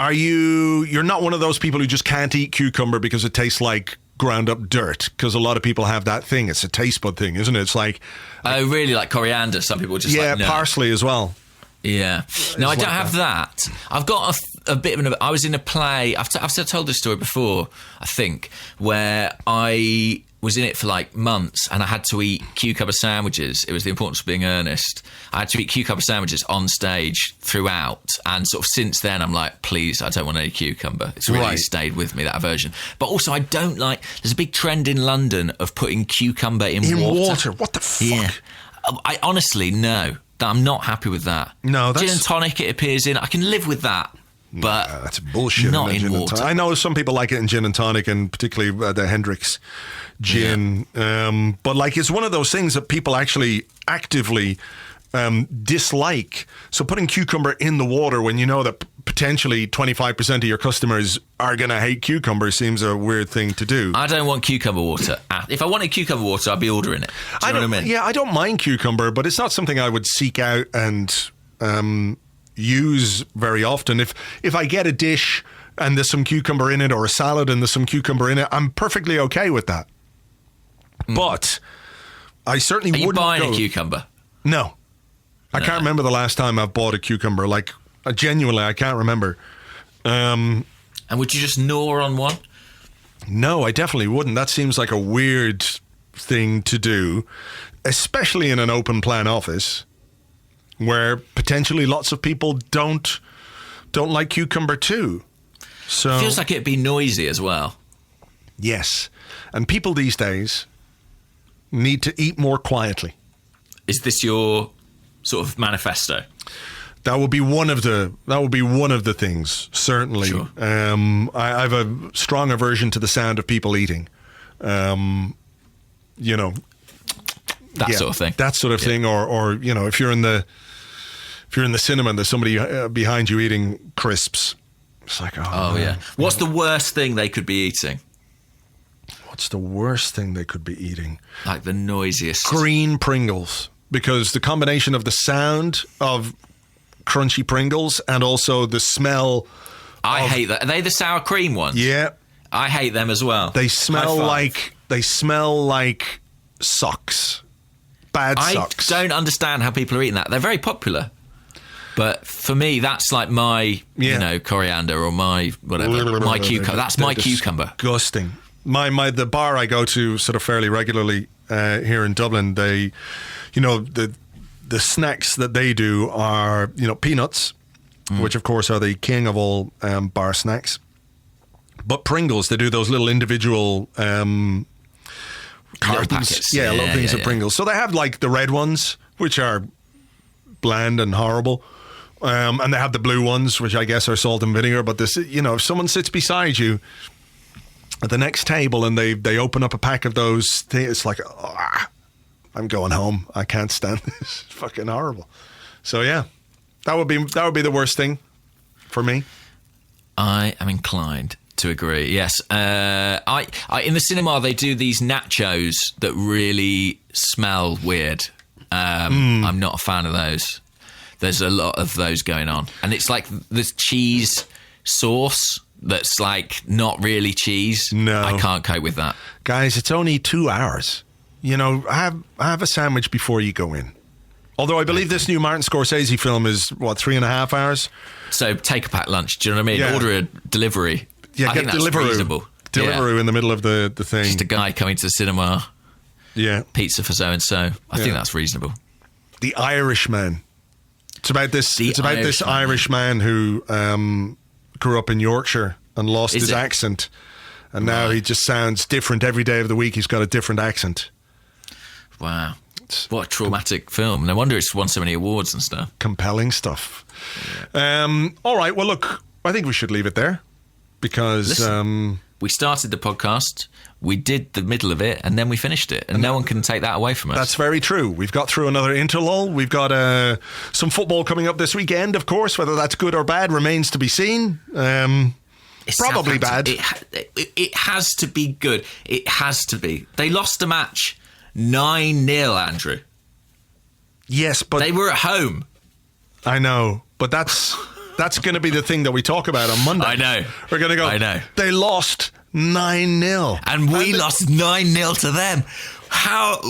You're not one of those people who just can't eat cucumber because it tastes like ground up dirt? Because a lot of people have that thing. It's a taste bud thing, isn't it? It's like... Oh, really? Like coriander? Some people just like... Yeah, parsley as well. Yeah. No, I don't have that. I've got a bit of I was in a play, I've told this story before, I think, where I was in it for like months and I had to eat cucumber sandwiches. It was The Importance of Being Earnest. I had to eat cucumber sandwiches on stage throughout, and sort of since then I'm like, please, I don't want any cucumber. It's really stayed with me, that aversion. But also I don't like, there's a big trend in London of putting cucumber in water. What the fuck? Yeah. I honestly, no. I'm not happy with that. No, gin and tonic it appears in. I can live with that, but that's bullshit. Not in water. I know some people like it in gin and tonic, and particularly the Hendrix gin. Yeah. But like, it's one of those things that people actually actively dislike. So putting cucumber in the water when you know that potentially 25% of your customers are going to hate cucumber seems a weird thing to do. I don't want cucumber water. If I wanted cucumber water, I'd be ordering it. Do you know what I mean? Yeah, I don't mind cucumber, but it's not something I would seek out and use very often. If I get a dish and there's some cucumber in it, or a salad and there's some cucumber in it, I'm perfectly okay with that. But I certainly wouldn't go... Are you buying a cucumber? No. I can't remember the last time I've bought a cucumber. Like, genuinely, I can't remember. And would you just gnaw on one? No, I definitely wouldn't. That seems like a weird thing to do, especially in an open plan office where potentially lots of people don't like cucumber too. So it feels like it'd be noisy as well. Yes. And people these days need to eat more quietly. Is this your sort of manifesto? That would be one of the things, certainly. Sure. I have a strong aversion to the sound of people eating. That sort of thing. That sort of thing, or if you're in the cinema and there's somebody behind you eating crisps, it's like, oh yeah. What's the worst thing they could be eating? What's the worst thing they could be eating? Like the noisiest. Green Pringles, because the combination of the sound of crunchy Pringles and also the smell. I hate that. Are they the sour cream ones? Yeah. I hate them as well. They smell like socks. Bad socks. I don't understand how people are eating that. They're very popular. But for me, that's like my, coriander or my whatever. My cucumber. That's my cucumber. Disgusting. The bar I go to sort of fairly regularly here in Dublin, they, the snacks that they do are, peanuts, which of course are the king of all bar snacks. But Pringles, they do those little individual cartons. packets. Little things of Pringles. So they have like the red ones, which are bland and horrible. And they have the blue ones, which I guess are salt and vinegar. But this, if someone sits beside you at the next table and they open up a pack of those things, it's like, I'm going home. I can't stand this. It's fucking horrible. So yeah, that would be the worst thing for me. I am inclined to agree. Yes, I in the cinema they do these nachos that really smell weird. I'm not a fan of those. There's a lot of those going on, and it's like this cheese sauce that's like not really cheese. No, I can't cope with that. Guys, it's only 2 hours. Have a sandwich before you go in. Although I believe this new Martin Scorsese film is, 3.5 hours? So take a packed lunch, do you know what I mean? Yeah. Order a delivery. Yeah, I get think that's reasonable. Deliveroo in the middle of the thing. Just a guy coming to the cinema. Yeah. Pizza for so-and-so. I think that's reasonable. The Irishman. It's about this Irish man who grew up in Yorkshire and lost his accent. And now he just sounds different every day of the week. He's got a different accent. Wow. What a traumatic film. No wonder it's won so many awards and stuff. Compelling stuff. Yeah. All right. Well, look, I think we should leave it there because... Listen, we started the podcast, we did the middle of it, and then we finished it. And no one can take that away from us. That's very true. We've got through another interlull. We've got some football coming up this weekend, of course. Whether that's good or bad remains to be seen. It's probably bad. It has to be good. It has to be. They lost the match 9-0, Andrew. Yes, but... They were at home. I know, but that's going to be the thing that we talk about on Monday. I know. We're going to go, I know. They lost 9-0. And we lost 9-0 to them. How...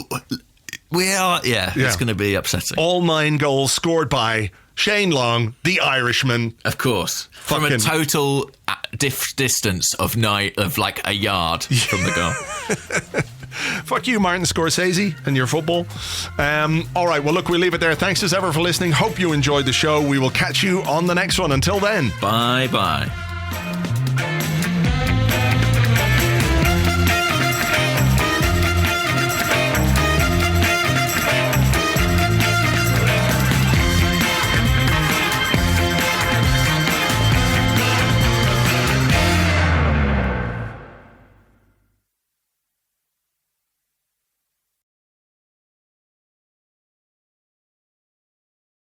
it's going to be upsetting. All 9 goals scored by Shane Long, the Irishman. Of course. From a total distance of like a yard from the goal. Fuck you, Martin Scorsese, and your football. All right, well, look, we'll leave it there. Thanks as ever for listening. Hope you enjoyed the show. We will catch you on the next one. Until then. Bye-bye.